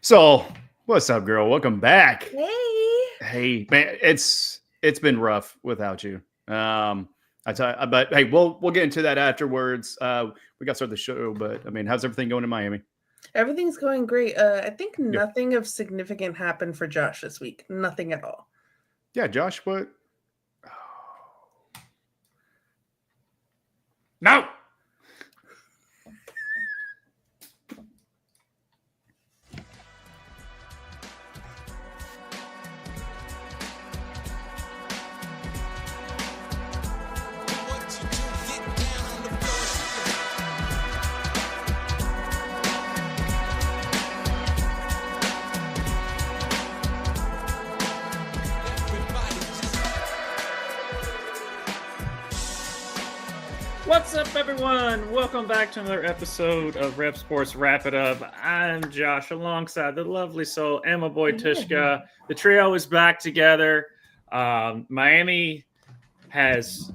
So, what's up, girl? Welcome back. Hey. Hey, man, it's been rough without you. But hey, we'll get into that afterwards. We got to start the show, but I mean, how's everything going in Miami? Everything's going great. I think Yeah. nothing of significant happened for Josh this week. Nothing at all. Yeah, Josh, what? No. What's up, everyone? Welcome back to another episode of REV Sports Wrap It Up. I'm Josh, alongside the lovely soul and my boy Tushka. The trio is back together. Miami has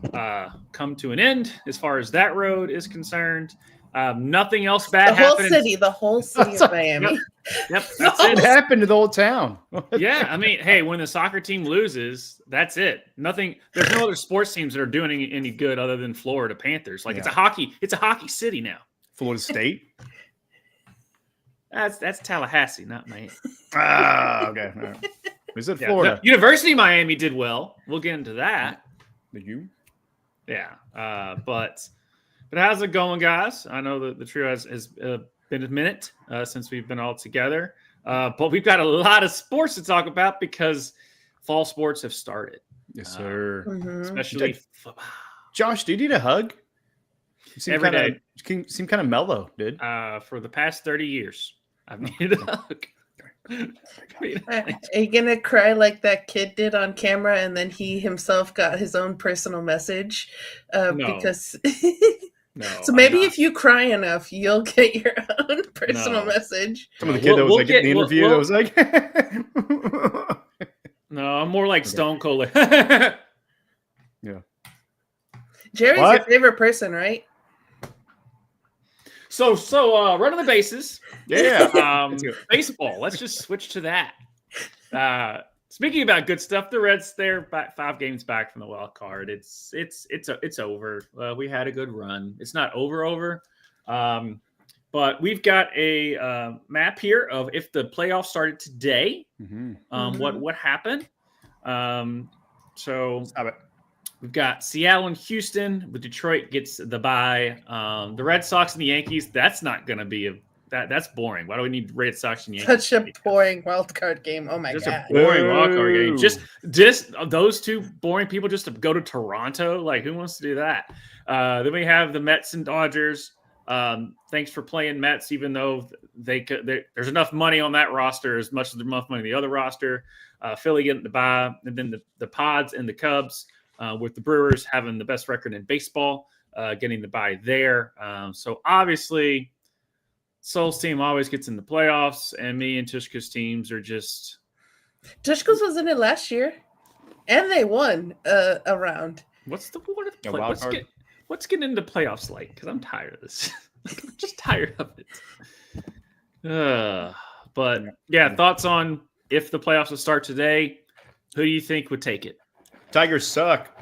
come to an end as far as that road is concerned. Nothing else bad happened. The whole city of Miami. Yep, that's It it. happened to the whole town. Yeah, I mean, hey, when the soccer team loses, that's it. Nothing. There's no other sports teams that are doing any good other than Florida Panthers. Like, it's a hockey city now. Florida State. That's Tallahassee, not Miami. Okay. All right. We said Florida. University of Miami did well. We'll get into that. Did you? Yeah. But how's it going, guys? I know that the trio has been a minute since we've been all together. But we've got a lot of sports to talk about because fall sports have started. Yes, sir. Especially Josh, do you need a hug? You seem every kinda, day. You seem kind of mellow, dude. For the past 30 years, I've needed a hug. Are you gonna cry like that kid did on camera, and then he himself got his own personal message? No. Because No, so maybe if you cry enough, you'll get your own personal No. message. Some of the kid that was like in the interview that was like, No, I'm more like Stone Cold. yeah. Jerry's What? your favorite person, right? So running the bases. Yeah. Baseball. Let's just switch to that. Speaking about good stuff, the Reds, they're back 5 games back from the wild card. It's over. We had a good run. It's not over. But we've got a map here of if the playoffs started today. What happened? So Stop it. we've got Seattle and Houston. With Detroit gets the bye. The Red Sox and the Yankees. That's not going to be that's boring. Why do we need Red Sox and Yankees? Such a boring wild card game. Oh my Just god. a boring wild card game. Just those two boring people just to go to Toronto. Like, who wants to do that? Then we have the Mets and Dodgers. Thanks for playing Mets, even though there's enough money on that roster, as much as there's enough money on the other roster. Philly getting the bye, and then the Pods and the Cubs, with the Brewers having the best record in baseball, getting the bye there. So obviously, Soul's team always gets in the playoffs, and me and Tushka's teams are just. Tushka's was in it last year, and they won a round. What's getting into playoffs like? Because I'm tired of this. I'm just tired of it. But yeah, thoughts on if the playoffs would start today? Who do you think would take it? Tigers suck.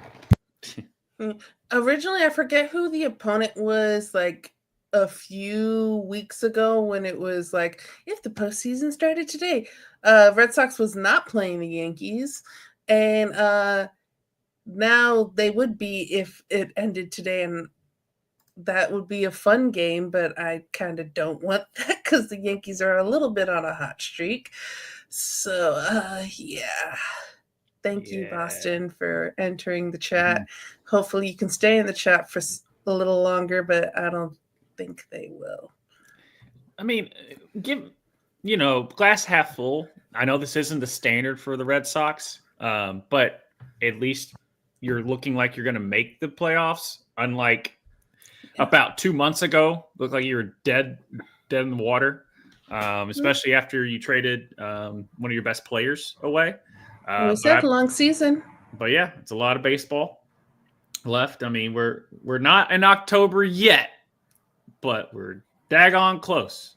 Originally, I forget who the opponent was, like a few weeks ago, when it was like, if the postseason started today. Red Sox was not playing the Yankees, and now they would be if it ended today, and that would be a fun game, but I kind of don't want that because the Yankees are a little bit on a hot streak. So, yeah. Thank you, Boston, for entering the chat. Hopefully you can stay in the chat for a little longer, but I don't think they will. I mean, glass half full. I know this isn't the standard for the Red Sox, but at least you're looking like you're going to make the playoffs, unlike about 2 months ago. Looked like you were dead in the water, especially after you traded one of your best players away. We said long season. But yeah, it's a lot of baseball left. I mean, we're not in October yet, but we're daggone close.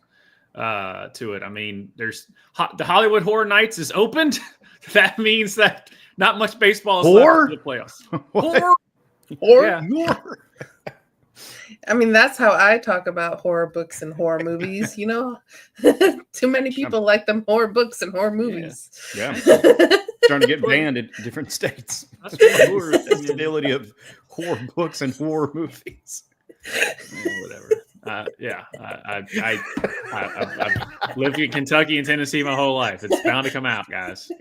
to it. I mean, there's the Hollywood Horror Nights is opened. That means that not much baseball is left for the playoffs. Horror? Yeah. I mean, that's how I talk about horror books and horror movies. You know, too many people like them horror books and horror movies. Yeah. Starting to get banned in different states. That's horror. The stability of horror books and horror movies. Whatever. I've lived in Kentucky and Tennessee my whole life. It's bound to come out, guys.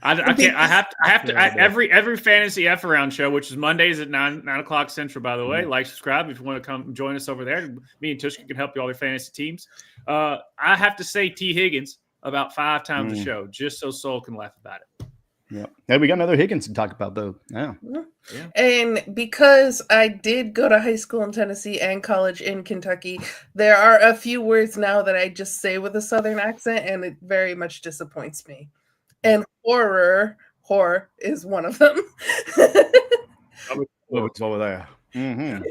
I can't. I have to. Every fantasy F around show, which is Mondays at 9:00 Central. By the way, like, subscribe if you want to come join us over there. Me and Tushka can help you all your fantasy teams. I have to say T. Higgins about 5 times a show, just so Soul can laugh about it. Yeah. Hey, we got another Higgins to talk about, though. Yeah. And because I did go to high school in Tennessee and college in Kentucky, there are a few words now that I just say with a Southern accent, and it very much disappoints me. And horror is one of them. What's over there? Yeah.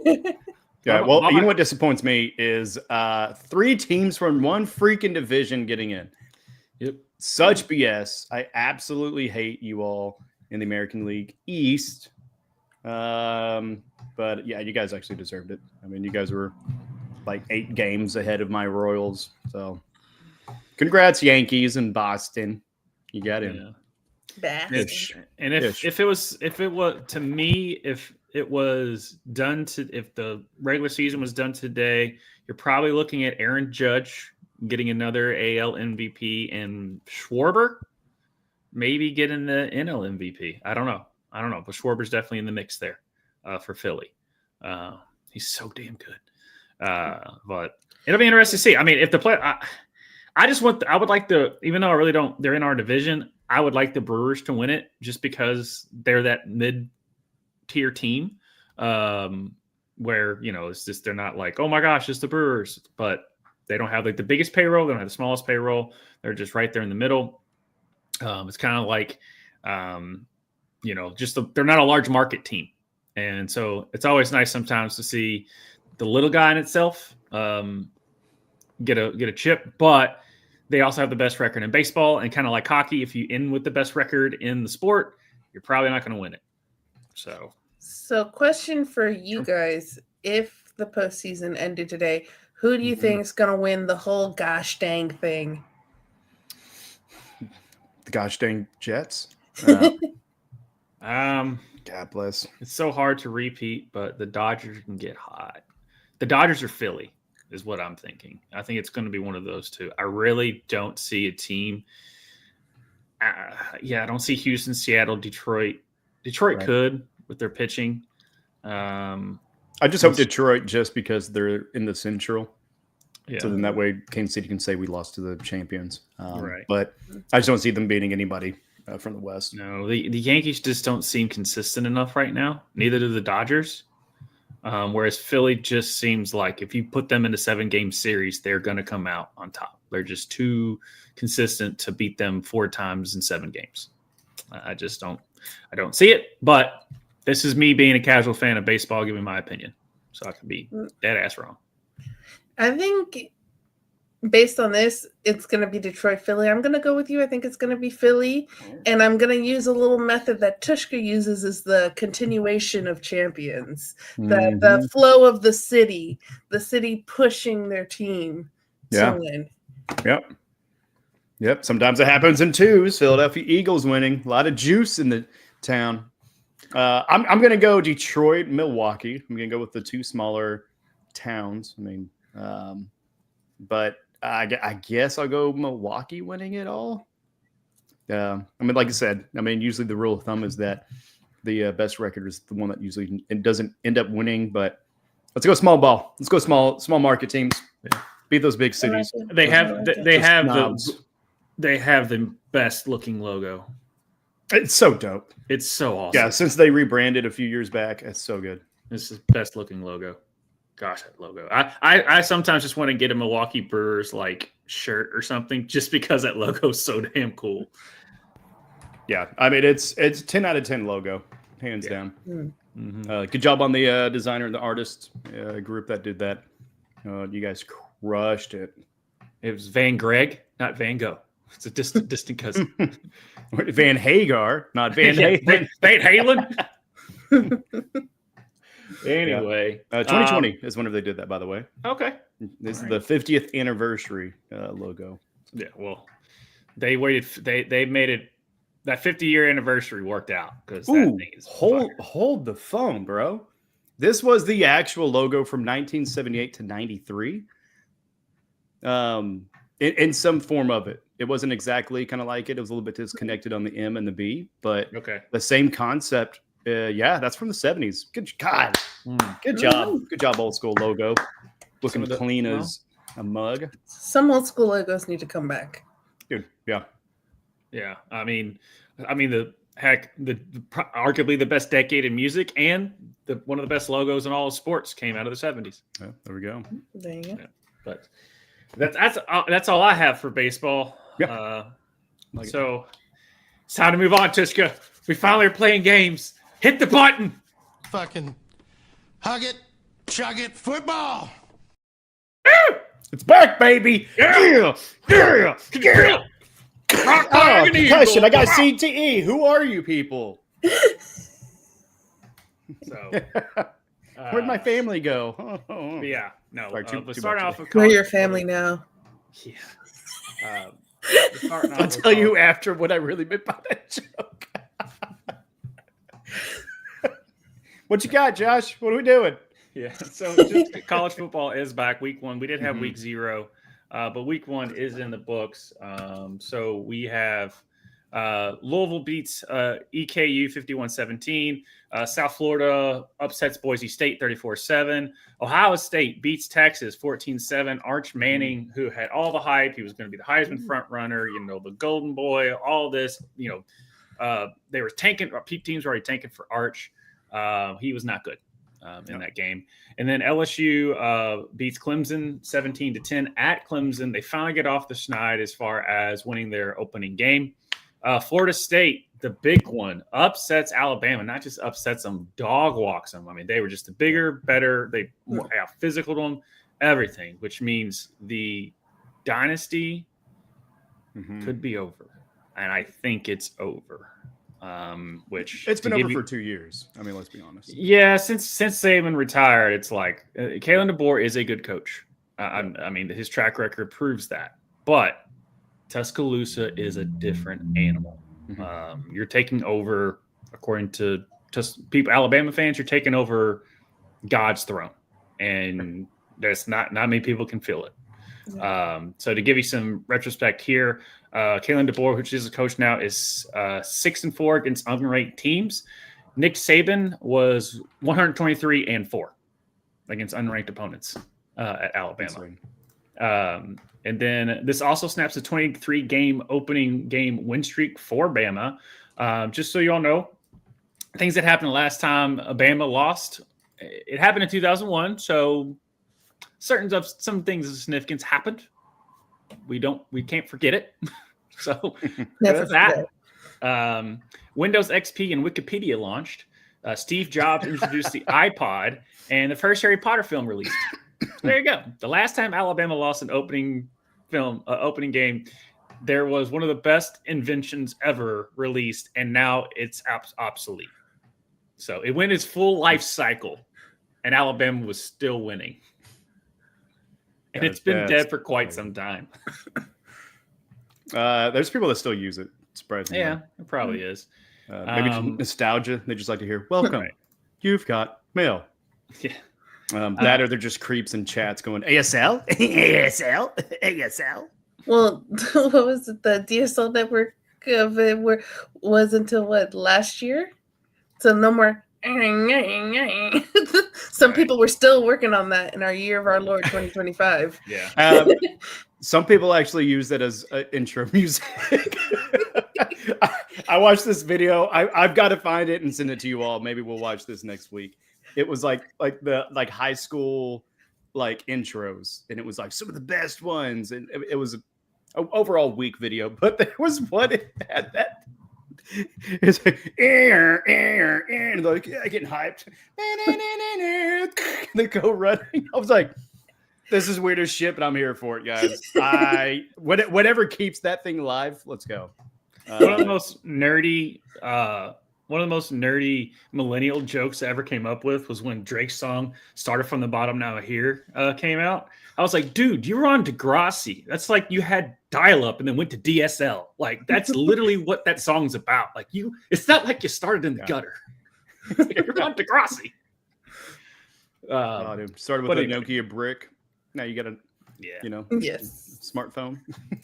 Well, you know what disappoints me is 3 teams from one freaking division getting in. Yep. Such BS. I absolutely hate you all in the American League East. But yeah, you guys actually deserved it. I mean, you guys were like 8 games ahead of my Royals. So congrats, Yankees and Boston. You got in. Yeah. And if it was to me, if it was done if the regular season was done today, you're probably looking at Aaron Judge getting another AL MVP and Schwarber maybe getting the NL MVP. I don't know, but Schwarber's definitely in the mix there for Philly. He's so damn good. But it'll be interesting to see. I mean, if the play, I would like even though I really don't, they're in our division, I would like the Brewers to win it just because they're that mid-tier team where, it's just, they're not like, oh my gosh, it's the Brewers, but they don't have like the biggest payroll. They don't have the smallest payroll. They're just right there in the middle. It's kind of like, they're not a large market team. And so it's always nice sometimes to see the little guy in itself get a chip, but they also have the best record in baseball. And kind of like hockey, if you end with the best record in the sport, you're probably not going to win it. So question for you guys. If the postseason ended today, who do you think is going to win the whole gosh dang thing? The gosh dang Jets. God bless. It's so hard to repeat, but the Dodgers can get hot. The Dodgers are Philly, is what I'm thinking. I think it's going to be one of those two. I really don't see a team. I don't see Houston, Seattle, Detroit. Detroit could with their pitching. I just hope Detroit, just because they're in the Central. Yeah. So then that way Kansas City can say we lost to the champions. Right. But I just don't see them beating anybody from the West. No, the Yankees just don't seem consistent enough right now. Neither do the Dodgers. Whereas Philly just seems like if you put them in a 7-game series, they're going to come out on top. They're just too consistent to beat them 4 times in 7 games. I don't see it, but this is me being a casual fan of baseball, giving my opinion. So I could be dead ass wrong. I think based on this, it's going to be Detroit, Philly. I'm going to go with you. I think it's going to be Philly. And I'm going to use a little method that Tushka uses is the continuation of champions. The flow of the city pushing their team to win. Yep. Sometimes it happens in 2s. Philadelphia Eagles winning. A lot of juice in the town. I'm going to go Detroit, Milwaukee. I'm going to go with the 2 smaller towns. I mean, but I guess I'll go Milwaukee winning it all. I mean, like I said, usually the rule of thumb is that the best record is the one that usually it doesn't end up winning. But let's go small ball. Let's go small market teams. Beat those big cities. They have the best looking logo. It's so dope. It's so awesome. Yeah, since they rebranded a few years back, it's so good. This is the best looking logo. Gosh, that logo. I sometimes just want to get a Milwaukee Brewers like shirt or something just because that logo is so damn cool. Yeah, I mean it's 10 out of 10 logo, hands down. Good job on the designer and the artist group that did that. You guys Rushed it. It was Van Greg, not Van Gogh. It's a distant cousin. Van Hagar, not Van Halen. Van Halen. Anyway, 2020 is whenever they did that. By the way, okay. This is the 50th anniversary logo. Yeah, well, they waited. They made it. That 50-year anniversary worked out because that thing is hold the phone, bro. This was the actual logo from 1978 to 93. In some form of it. It wasn't exactly kind of like it. It was a little bit disconnected on the M and the B, but the same concept. That's from the 70s. Good God. Good job. Good job, old school logo. Looking clean as a mug. Some old school logos need to come back. Dude, yeah. Yeah. I mean the arguably the best decade in music and one of the best logos in all of sports came out of the 70s. Yeah, there we go. There you go. Yeah, but that's all I have for baseball. Yeah. So it's time to move on, Tushka. We finally are playing games. Hit the button. Fucking hug it, chug it, football. It's back, baby. Yeah. Concussion. I got CTE. Who are you people? So where'd my family go? Yeah, no. Sorry, starting off with We're your family now. Yeah. I'll tell you after what I really meant by that joke. What you got, Josh? What are we doing? Yeah, so just college football is back. Week 1. We did have week 0, but week 1 is in the books. So we have Louisville beats EKU 51-17. South Florida upsets Boise State 34-7. Ohio State beats Texas 14-7. Arch Manning, who had all the hype, he was going to be the Heisman front runner, the Golden Boy, all this, they were tanking. Teams were already tanking for Arch. He was not good in that game. And then LSU beats Clemson 17-10 at Clemson. They finally get off the schneid as far as winning their opening game. Florida State, the big one, upsets Alabama. Not just upsets them, dog walks them. I mean, they were just a bigger, better. They physical to them, everything, which means the dynasty could be over. And I think it's over. Which it's been over for 2 years. I mean, let's be honest. Yeah, since Saban retired, it's like Kalen DeBoer is a good coach. I mean, his track record proves that. But Tuscaloosa is a different animal. You're taking over, according to people, Alabama fans, you're taking over God's throne, and there's not many people can feel it. So to give you some retrospect here, Kalen DeBoer, which is a coach now, is 6-4 against unranked teams. Nick Saban was 123-4 against unranked opponents at Alabama. And then this also snaps a 23-game opening game win streak for Bama. Just so you all know, things that happened last time Bama lost, it happened in 2001. So some things of significance happened. We can't forget it. So Never that. Windows XP and Wikipedia launched. Steve Jobs introduced the iPod, and the first Harry Potter film released. There you go. The last time Alabama lost an opening game, there was one of the best inventions ever released, and now it's obsolete. So it went its full life cycle, and Alabama was still winning. And it's been dead for quite some time. There's people that still use it. Surprisingly. Yeah, it probably is. Maybe nostalgia. They just like to hear, welcome. Right. You've got mail. Yeah. That or they're just creeps in chats going, ASL? ASL? ASL? Well, what was it? The DSL network of it was until last year? So no more. Some people were still working on that in our year of our Lord 2025. Yeah. Some people actually use that as intro music. I watched this video. I've got to find it and send it to you all. Maybe we'll watch this next week. It was like the high school intros, and it was like some of the best ones, and it was an overall weak video. But there was one it had that. It's like and like getting hyped. They go running. I was like, This is weird as shit, but I'm here for it, guys. Whatever keeps that thing alive, let's go. One of the most nerdy millennial jokes I ever came up with was when Drake's song "Started from the Bottom Now Here" came out. I was like, dude, you were on Degrassi. That's like you had dial-up and then went to DSL. Like that's literally what that song's about. Like it's not like you started in the gutter. You're on Degrassi. Dude, started with a Nokia brick. Now you got a yes, smartphone.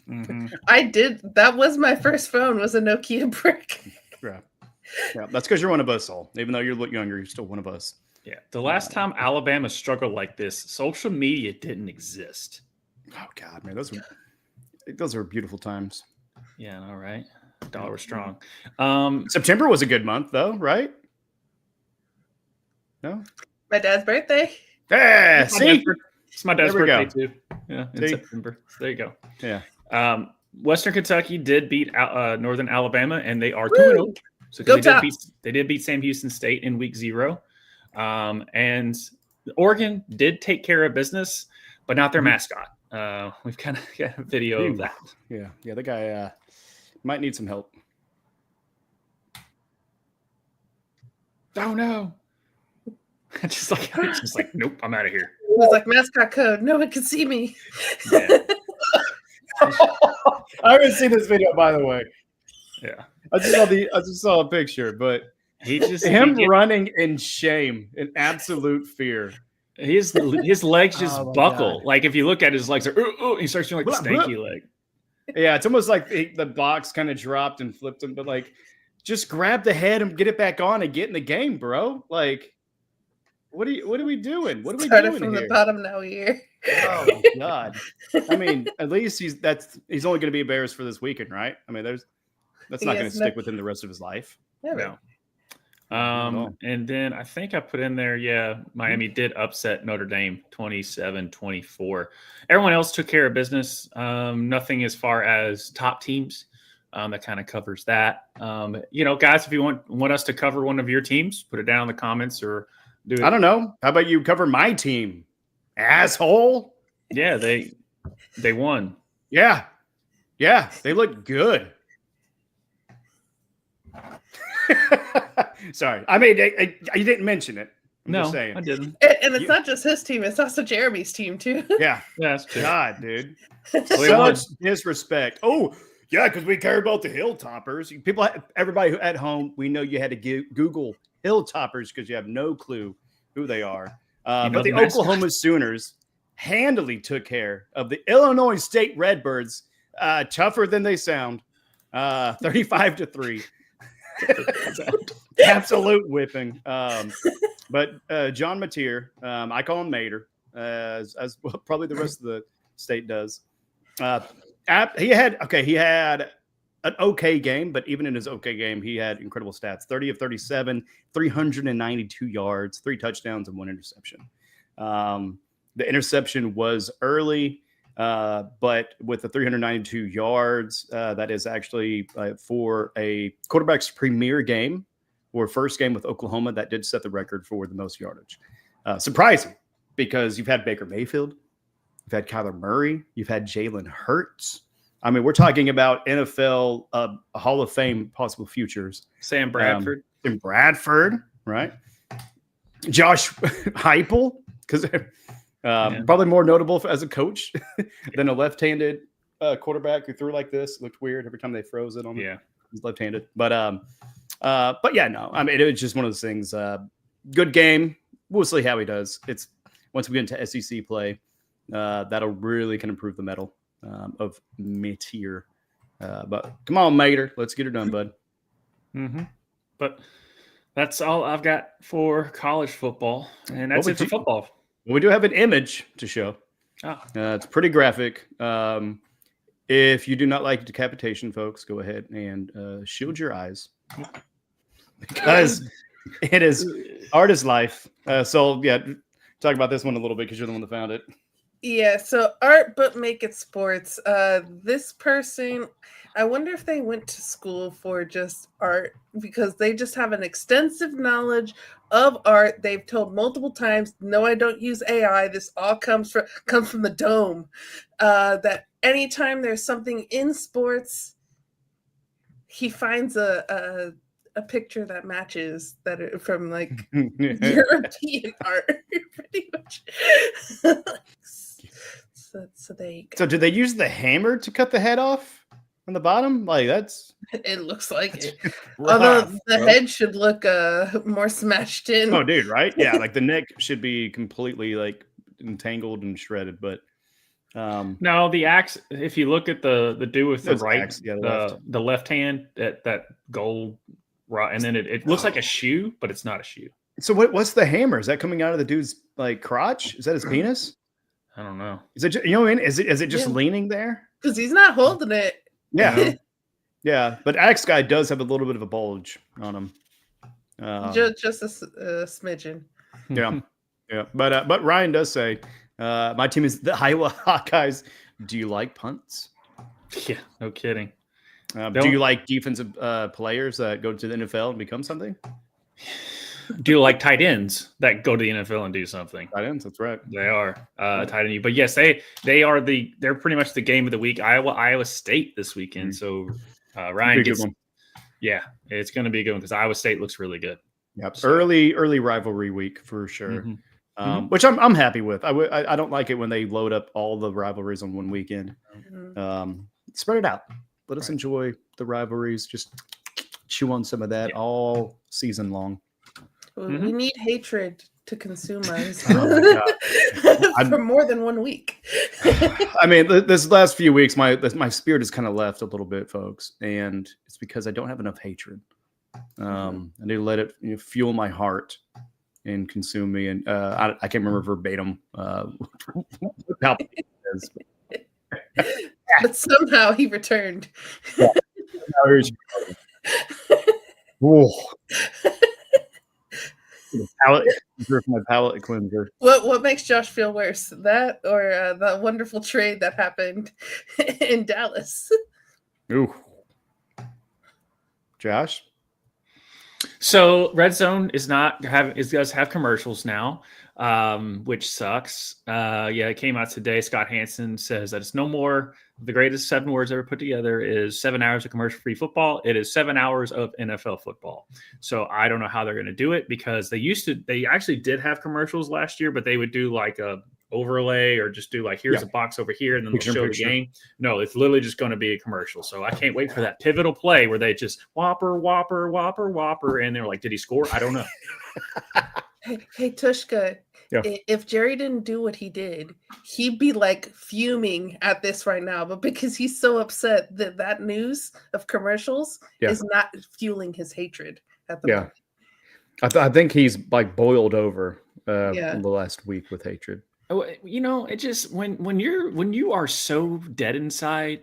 Mm-hmm. I did. That was my first phone. Was a Nokia brick. Yeah, that's because you're one of us all. Even though you look younger, you're still one of us. Yeah, the last time Alabama struggled like this, social media didn't exist. Oh God, man, those are beautiful times. Yeah, all right. Dollar was strong. September was a good month, though, right? No. My dad's birthday. Yeah, see, it's my dad's birthday too. Yeah, in See? September. There you go. Yeah. Western Kentucky did beat Northern Alabama, and they are 2-0. So they did beat Sam Houston State in week 0. And Oregon did take care of business, but not their mascot. We've kind of got a video of that. Yeah, the guy might need some help. Oh no! just like nope, I'm out of here. It was like mascot code. No one can see me. Yeah. I haven't seen this video, by the way. Yeah, I just saw a picture, but him running in shame, in absolute fear. His legs just buckle. God. Like if you look at his legs, he starts doing like the stanky leg. Yeah, it's almost like the box kind of dropped and flipped him, but like, just grab the head and get it back on and get in the game, bro. Like, what are we doing? What are we Started doing from here? the bottom now here. Oh my God! I mean, at least he's only going to be embarrassed for this weekend, right? I mean, that's not going to stick with him the rest of his life. Never. No. And then I think I put in there, Miami did upset Notre Dame 27-24. Everyone else took care of business. Nothing as far as top teams. That kind of covers that. Guys, if you want us to cover one of your teams, put it down in the comments or do it. I don't know. How about you cover my team, asshole? Yeah, they won. Yeah, they look good. Sorry, I mean, you didn't mention it. I'm just saying. I didn't. And it's not just his team; it's also Jeremy's team too. Yeah, that's true. God, dude, such disrespect. Oh, yeah, because we care about the Hilltoppers. Everybody at home, we know you had to Google Hilltoppers because you have no clue who they are. But the Oklahoma Sooners handily took care of the Illinois State Redbirds, tougher than they sound, 35-3. Absolute whipping. But John Mateer, I call him Mater, as well, probably the rest of the state does. He had an okay game, but even in his okay game, he had incredible stats: 30 of 37, 392 yards, 3 touchdowns, and 1 interception. The interception was early, but with the 392 yards, that is actually for a quarterback's premier game or first game with Oklahoma. That did set the record for the most yardage. Surprising, because you've had Baker Mayfield, you've had Kyler Murray, you've had Jalen Hurts. I mean, we're talking about NFL Hall of Fame possible futures. Sam Bradford. Right? Josh Heupel, because probably more notable as a coach than a left-handed quarterback who threw like this. It looked weird every time they froze it on him. Yeah. He's left-handed. But yeah, no. I mean, it was just one of those things. Good game. We'll see how he does. It's once we get into SEC play, that'll really can improve the mettle of Mateer. But come on, Mater. Let's get her done, bud. Mm-hmm. But that's all I've got for college football. And that's it for football. Well, we do have an image to show. It's pretty graphic. If you do not like decapitation, folks, go ahead and shield your eyes. Because it is art is life. So, yeah, talk about this one a little bit because you're the one that found it. Yeah, so art but make it sports. This person, I wonder if they went to school for just art because they just have an extensive knowledge of art. They've told multiple times, "No, I don't use AI. This all comes from the dome." That anytime there's something in sports, he finds a picture that matches from like European art, pretty much. So there you go. So did they use the hammer to cut the head off on the bottom? Like that's It looks like it. Rough, Although the bro. head should look more smashed in. oh dude, right? Yeah, like the neck should be completely like entangled and shredded, but No, the axe. If you look at the dude with the Those right, axe, yeah, the left hand, that gold, right, and then it looks like a shoe, but it's not a shoe. so what's the hammer? Is that coming out of the dude's like crotch? Is that his penis? I don't know. Is it you know what I mean? Is it just Yeah. leaning there? Because he's not holding it. Yeah. Yeah, but Axe Guy does have a little bit of a bulge on him. Just a smidgen. Yeah, yeah. But Ryan does say, my team is the Iowa Hawkeyes. Do you like punts? Yeah, no kidding. Do you like defensive players that go to the NFL and become something? Do you like tight ends that go to the NFL and do something? Tight ends, that's right. They are tight end. But yes, they're pretty much the game of the week. Iowa State this weekend. So Ryan Big gets good one. Yeah, it's going to be a good one because Iowa State looks really good. Yep. So- Early rivalry week for sure. Mhm. Which I'm happy with. I don't like it when they load up all the rivalries on one weekend. Mhm. Spread it out. Let us enjoy the rivalries. Just chew on some of that all season long. We need hatred to consume us Oh my for more than 1 week. I mean, this last few weeks, my spirit has kind of left a little bit, folks, and it's because I don't have enough hatred. I need to let it fuel my heart and consume me. And I can't remember verbatim how it is. But somehow he returned. Ooh. My palate cleanser. What makes Josh feel worse, that or the wonderful trade that happened in Dallas? Ooh, Josh. So Red Zone is does have commercials now, which sucks. It came out today. Scott Hansen says that it's no more the greatest 7 words ever put together is 7 hours of commercial-free football. It is 7 hours of NFL football. So I don't know how they're going to do it because they actually did have commercials last year, but they would do like a overlay or just do like, here's a box over here and then they'll show the game. No, it's literally just going to be a commercial. So I can't wait for that pivotal play where they just whopper, whopper, whopper, whopper. And they're like, did he score? I don't know. Hey, Tushka, Yeah. if Jerry didn't do what he did, he'd be like fuming at this right now. But because he's so upset that news of commercials is not fueling his hatred at the moment. I think he's like boiled over in the last week with hatred. It just when you are so dead inside,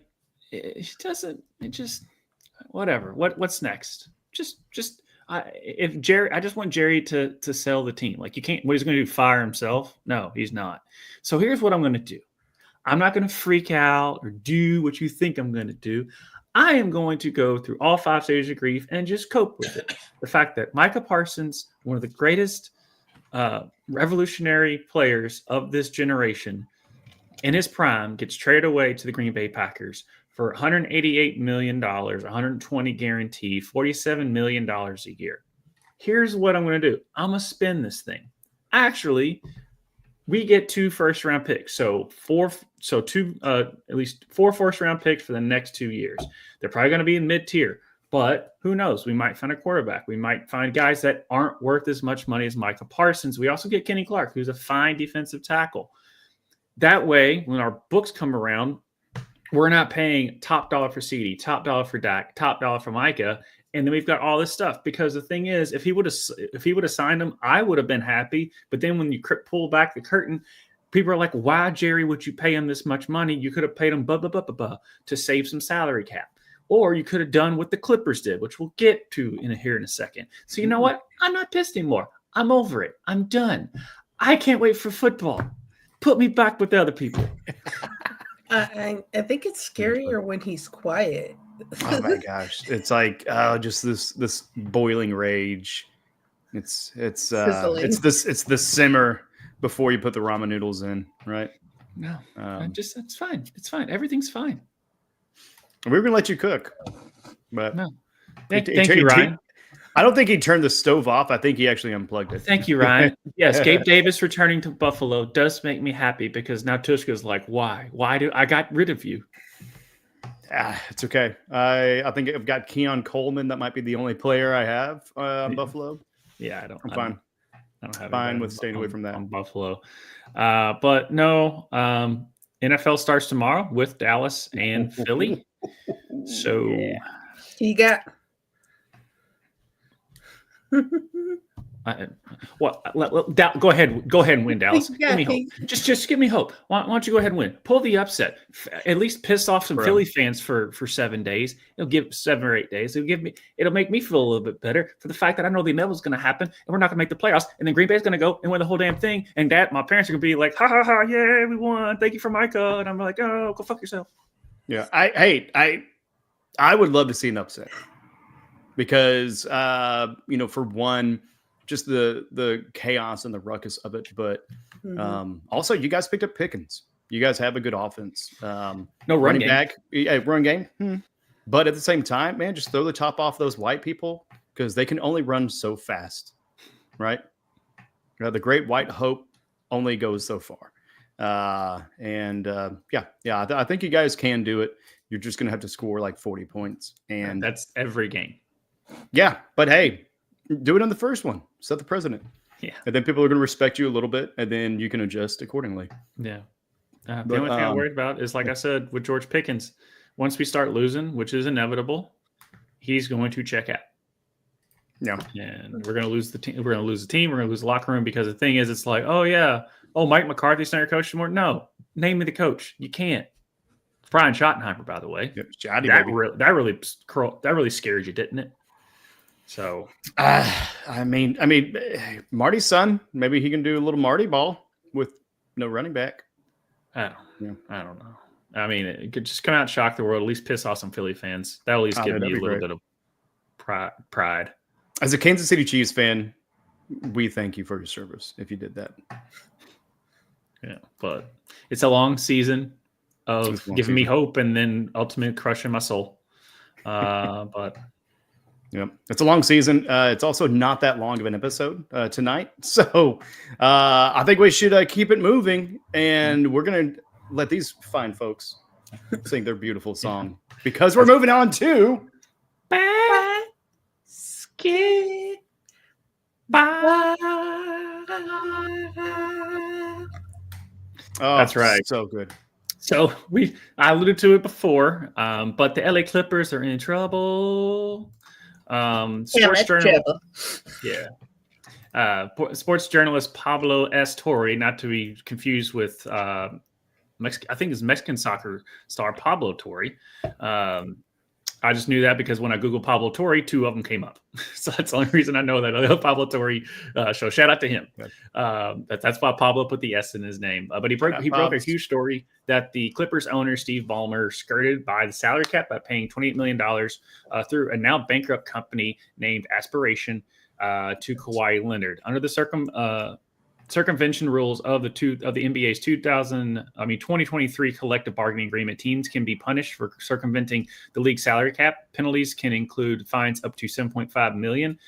whatever. What's next? I just want Jerry to sell the team. Like you can't. What he's going to do? Fire himself? No, he's not. So here's what I'm going to do. I'm not going to freak out or do what you think I'm going to do. I am going to go through all 5 stages of grief and just cope with it. The fact that Micah Parsons, one of the greatest revolutionary players of this generation, in his prime, gets traded away to the Green Bay Packers for $188 million, $120 guarantee, $47 million a year. Here's what I'm going to do. I'm going to spend this thing. Actually, we get 2 first-round picks. So at least 4 first-round picks for the next 2 years. They're probably going to be in mid-tier. But who knows? We might find a quarterback. We might find guys that aren't worth as much money as Micah Parsons. We also get Kenny Clark, who's a fine defensive tackle. That way, when our books come around, we're not paying top dollar for CD, top dollar for Dak, top dollar for Micah, and then we've got all this stuff. Because the thing is, if he would have signed him, I would have been happy. But then when you pull back the curtain, people are like, "Why, Jerry, would you pay him this much money? You could have paid him to save some salary cap." Or you could have done what the Clippers did, which we'll get to here in a second. So you know what? I'm not pissed anymore. I'm over it. I'm done. I can't wait for football. Put me back with the other people. I think it's scarier when he's quiet. Oh my gosh, it's like just this boiling rage. It's Sizzling. it's the simmer before you put the ramen noodles in, right? No, it's fine. It's fine. Everything's fine. We were gonna let you cook, but no. Thank you, Ryan. I don't think he turned the stove off. I think he actually unplugged it. Thank you, Ryan. Yes, Gabe Davis returning to Buffalo does make me happy because now Tushka's like, why? Why do I got rid of you? It's okay. I think I've got Keon Coleman. That might be the only player I have on Buffalo. Yeah, I'm fine. I don't have fine with staying away from that on Buffalo. But no, NFL starts tomorrow with Dallas and Philly. So you got. Go ahead and win, Dallas. Give me hope. Just give me hope. Why don't you go ahead and win? Pull the upset. At least piss off some Philly fans for 7 days. It'll give 7 or 8 days. It'll make me feel a little bit better for the fact that I know the inevitable is going to happen and we're not going to make the playoffs. And then Green Bay's going to go and win the whole damn thing. And my parents are going to be like, ha ha ha, yeah, we won. Thank you for Micah. And I'm like, oh, go fuck yourself. Yeah, I would love to see an upset. Because for one, just the chaos and the ruckus of it, but also you guys picked up Pickens. You guys have a good offense. No running back, run game. But at the same time, man, just throw the top off those white people because they can only run so fast, right? The great white hope only goes so far. I think you guys can do it. You're just going to have to score like 40 points. And that's every game. Yeah, but hey, do it on the first one. Set the precedent. Yeah. And then people are going to respect you a little bit, and then you can adjust accordingly. Yeah. The only thing I'm worried about is, like I said, with George Pickens, once we start losing, which is inevitable, he's going to check out. Yeah. And we're going to lose the team. We're going to lose the team. We're going to lose the locker room because the thing is, it's like, oh, yeah. Oh, Mike McCarthy's not your coach anymore? No. Name me the coach. You can't. Brian Schottenheimer, by the way. Yep, Johnny, that really scared you, didn't it? So, I mean, Marty's son, maybe he can do a little Marty ball with no running back. I don't know. I mean, it could just come out and shock the world, at least piss off some Philly fans. That'll at least give me a little bit of pride. As a Kansas City Chiefs fan, we thank you for your service if you did that. Yeah, but it's a long season of giving me hope and then ultimately crushing my soul. But yeah, it's a long season. It's also not that long of an episode tonight. So I think we should keep it moving. And we're going to let these fine folks sing their beautiful song because we're moving on to Basketball. Oh, that's right. So good. So I alluded to it before, but the LA Clippers are in trouble. Sports journalist Pablo S. Torre, not to be confused with I think it's Mexican soccer star Pablo Torre. I just knew that because when I Googled Pablo Torre, 2 of them came up. So that's the only reason I know that Pablo Torre show. Shout out to him. That's why Pablo put the S in his name. But he broke a huge story that the Clippers owner, Steve Ballmer, skirted by the salary cap by paying $28 million through a now bankrupt company named Aspiration to Kawhi Leonard. Under the circumvention rules of the NBA's 2023 collective bargaining agreement, teams can be punished for circumventing the league salary cap. Penalties can include fines up to $7.5 million,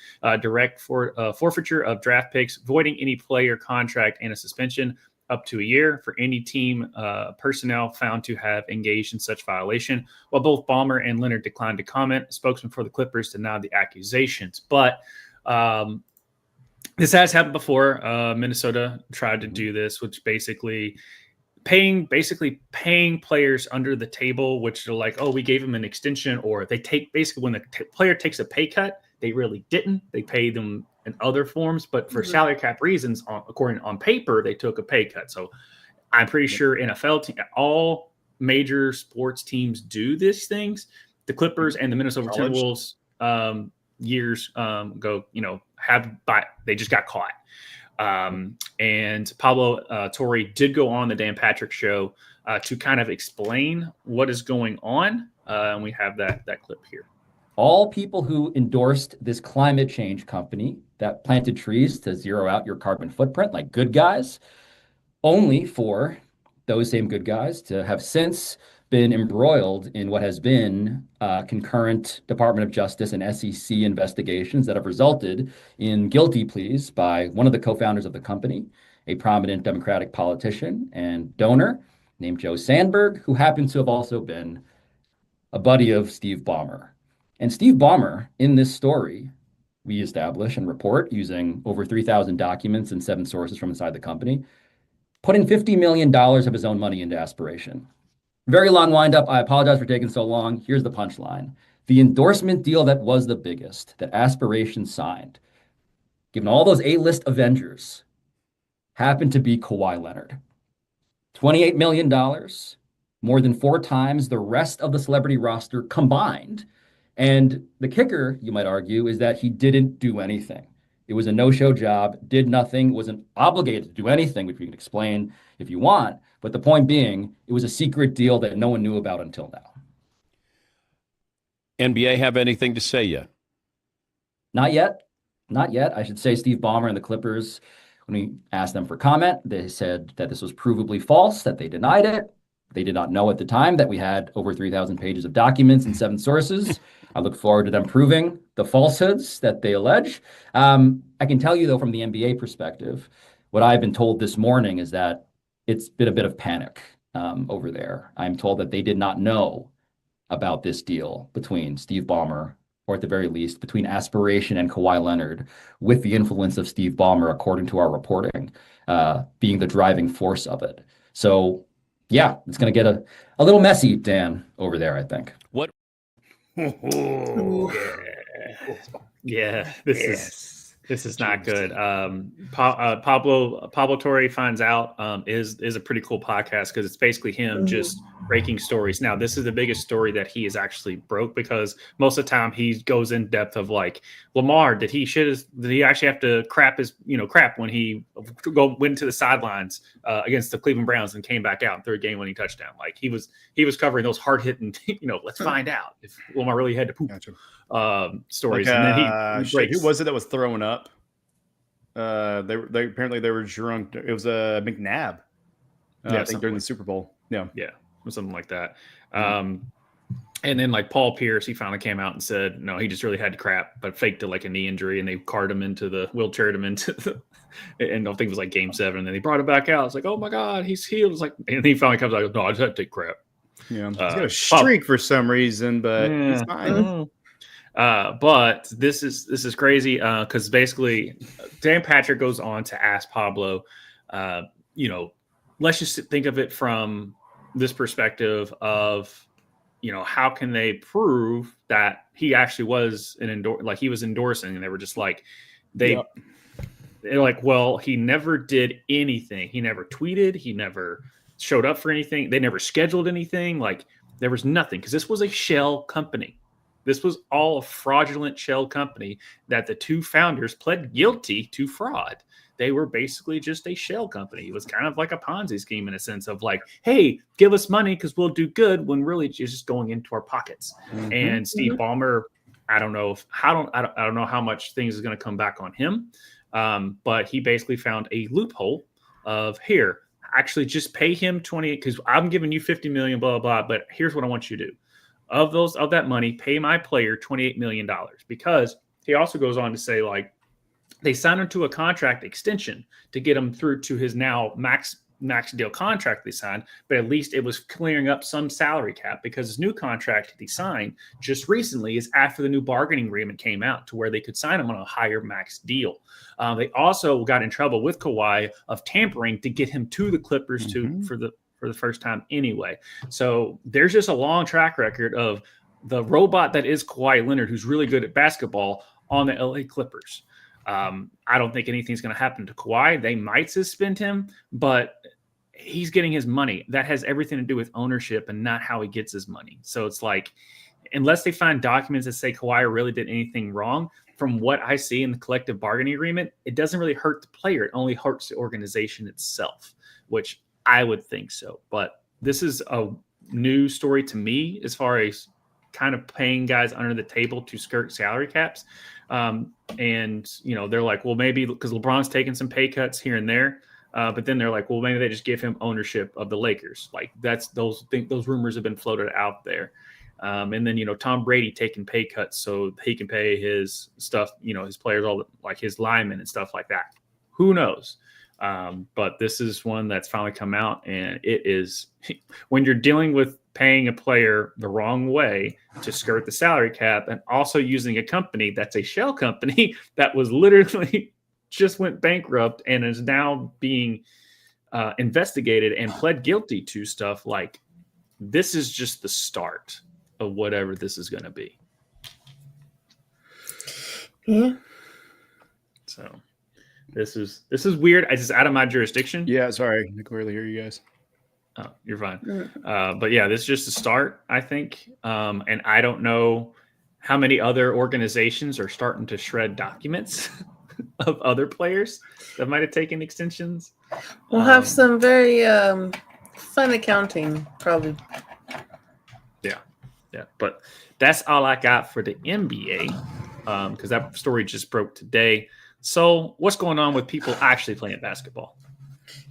direct forfeiture of draft picks, voiding any player contract, and a suspension up to a year for any team personnel found to have engaged in such violation. While both Ballmer and Leonard declined to comment, a spokesman for the Clippers denied the accusations. But this has happened before. Minnesota tried to do this, which basically paying players under the table, which are like, oh, we gave them an extension, or they take when the player takes a pay cut, they really didn't. They pay them in other forms, but for salary cap reasons, according on paper, they took a pay cut. So I'm pretty sure all major sports teams do these things. The Clippers and the Minnesota Timberwolves years ago, they just got caught. And Pablo Torre did go on the Dan Patrick Show to kind of explain what is going on. And we have that clip here. All people who endorsed this climate change company that planted trees to zero out your carbon footprint, like good guys, only for those same good guys to have since been embroiled in what has been concurrent Department of Justice and SEC investigations that have resulted in guilty pleas by one of the co-founders of the company, a prominent Democratic politician and donor named Joe Sandberg, who happens to have also been a buddy of Steve Ballmer. And Steve Ballmer, in this story, we establish and report using over 3,000 documents and 7 sources from inside the company, putting $50 million of his own money into Aspiration. Very long windup. I apologize for taking so long. Here's the punchline. The endorsement deal that was the biggest, that Aspiration signed, given all those A-list Avengers, happened to be Kawhi Leonard. $28 million, more than 4 times the rest of the celebrity roster combined. And the kicker, you might argue, is that he didn't do anything. It was a no-show job, did nothing, wasn't obligated to do anything, which we can explain if you want. But the point being, it was a secret deal that no one knew about until now. NBA have anything to say yet? Not yet. Not yet. I should say Steve Ballmer and the Clippers, when we asked them for comment, they said that this was provably false, that they denied it. They did not know at the time that we had over 3,000 pages of documents and 7 sources. I look forward to them proving the falsehoods that they allege. I can tell you, though, from the NBA perspective, what I've been told this morning is that it's been a bit of panic over there. I'm told that they did not know about this deal between Steve Ballmer, or at the very least, between Aspiration and Kawhi Leonard, with the influence of Steve Ballmer, according to our reporting, being the driving force of it. So, yeah, it's going to get a little messy, Dan, over there, I think. What? Yeah, this is not good. Pablo Torre finds out is a pretty cool podcast because it's basically him just breaking stories. Now, this is the biggest story that he is actually broke, because most of the time he goes in depth of like, Lamar, did he actually have to crap when he went to the sidelines against the Cleveland Browns and came back out in third game winning touchdown? Like he was covering those hard hitting, let's find out if Lamar really had to poop stories. Like, and then he breaks. who was it that was throwing up? They apparently they were drunk. It was McNabb. I think during the Super Bowl. Yeah, or something like that. And then like Paul Pierce, he finally came out and said, no, he just really had to crap, but faked it like a knee injury, and they carted him into the wheelchaired him into the, and I think it was like Game 7, and then they brought him back out. It's like, oh my God, he's healed. It's like, and he finally comes out, no, I just had to take crap. Yeah, he's got a streak for some reason, but he's fine. But this is crazy because basically Dan Patrick goes on to ask Pablo, let's just think of it from this perspective of, how can they prove that he actually was he was endorsing, and they were just like, they're like, well, he never did anything. He never tweeted. He never showed up for anything. They never scheduled anything. Like there was nothing, because this was a shell company. This was all a fraudulent shell company that the 2 founders pled guilty to fraud. They were basically just a shell company. It was kind of like a Ponzi scheme in a sense of like, hey, give us money because we'll do good, when really it's just going into our pockets. And Steve Ballmer, I don't know how much things is going to come back on him. But he basically found a loophole of, here, actually just pay him 28, because I'm giving you 50 million, blah, blah, blah. But here's what I want you to do. Of that money, pay my player $28 million, because he also goes on to say, like, they signed him to a contract extension to get him through to his now max deal contract they signed, but at least it was clearing up some salary cap, because his new contract that he signed just recently is after the new bargaining agreement came out to where they could sign him on a higher max deal. They also got in trouble with Kawhi of tampering to get him to the Clippers for the first time anyway. So there's just a long track record of the robot that is Kawhi Leonard, who's really good at basketball, on the LA Clippers. I don't think anything's going to happen to Kawhi. They might suspend him, but he's getting his money. That has everything to do with ownership and not how he gets his money. So it's like, unless they find documents that say Kawhi really did anything wrong, from what I see in the collective bargaining agreement, it doesn't really hurt the player. It only hurts the organization itself, which I would think so. But this is a new story to me as far as kind of paying guys under the table to skirt salary caps. And, you know, they're like, well, maybe because LeBron's taking some pay cuts here and there. But then they're like, well, maybe they just give him ownership of the Lakers. Like that's those rumors have been floated out there. And then, you know, Tom Brady taking pay cuts so he can pay his stuff, you know, his players, all like his linemen and stuff like that. Who knows? But this is one that's finally come out, and it is when you're dealing with paying a player the wrong way to skirt the salary cap and also using a company that's a shell company that was literally just went bankrupt and is now being investigated and pled guilty to stuff. Like, this is just the start of whatever this is going to be. Yeah. So this is weird. It's just out of my jurisdiction. Yeah, sorry, I can clearly hear you guys. Oh, you're fine. But yeah, this is just a start, I think. And I don't know how many other organizations are starting to shred documents of other players that might have taken extensions. We'll have some very fun accounting, probably. Yeah, but that's all I got for the NBA because that story just broke today. So what's going on with people actually playing basketball?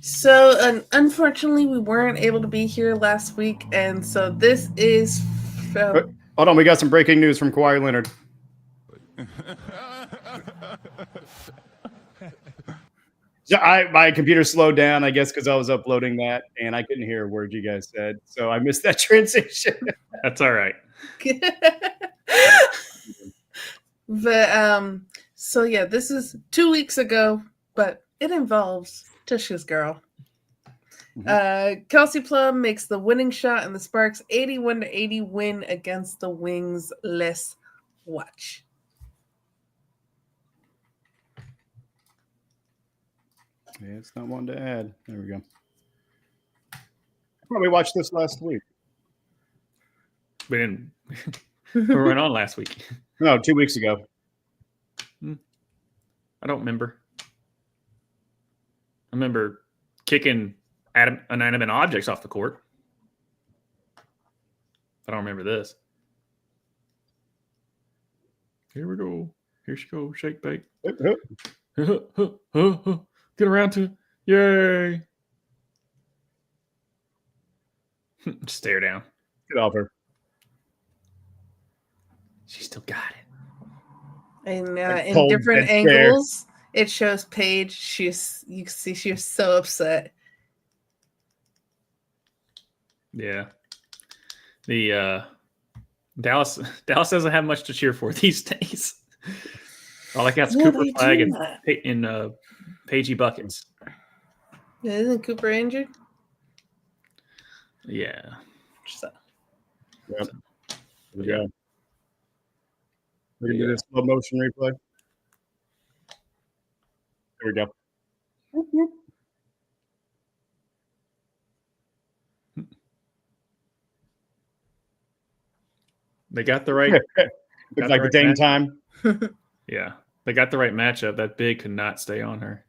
So unfortunately, we weren't able to be here last week, and so this is. Hold on, we got some breaking news from Kawhi Leonard. So my computer slowed down, I guess, because I was uploading that, and I couldn't hear a word you guys said, so I missed that transition. That's all right. But so yeah, this is 2 weeks ago, but it involves Tushka's girl. Kelsey Plum makes the winning shot in the Sparks' 81-80 win against the Wings. Let's watch. Yeah, it's not one to add. There we go. Probably watched this last week. We didn't. We went on last week. No, 2 weeks ago. I don't remember. I remember kicking inanimate objects off the court. I don't remember this. Here we go. Here she goes. Shake, bake. Get around to yay. Stare down. Get off her. She still got it. And Like in cold different dead stare. angles, it shows Paige. You can see she was so upset. Yeah. The Dallas doesn't have much to cheer for these days. All I got is Cooper Flag and Pagey buckets. Isn't Cooper injured? Yeah. So. Yep. There we go. We're going to do this slow motion replay. There we go. They got the right. Looks like the Dame time. Yeah. They got the right matchup. That big could not stay on her.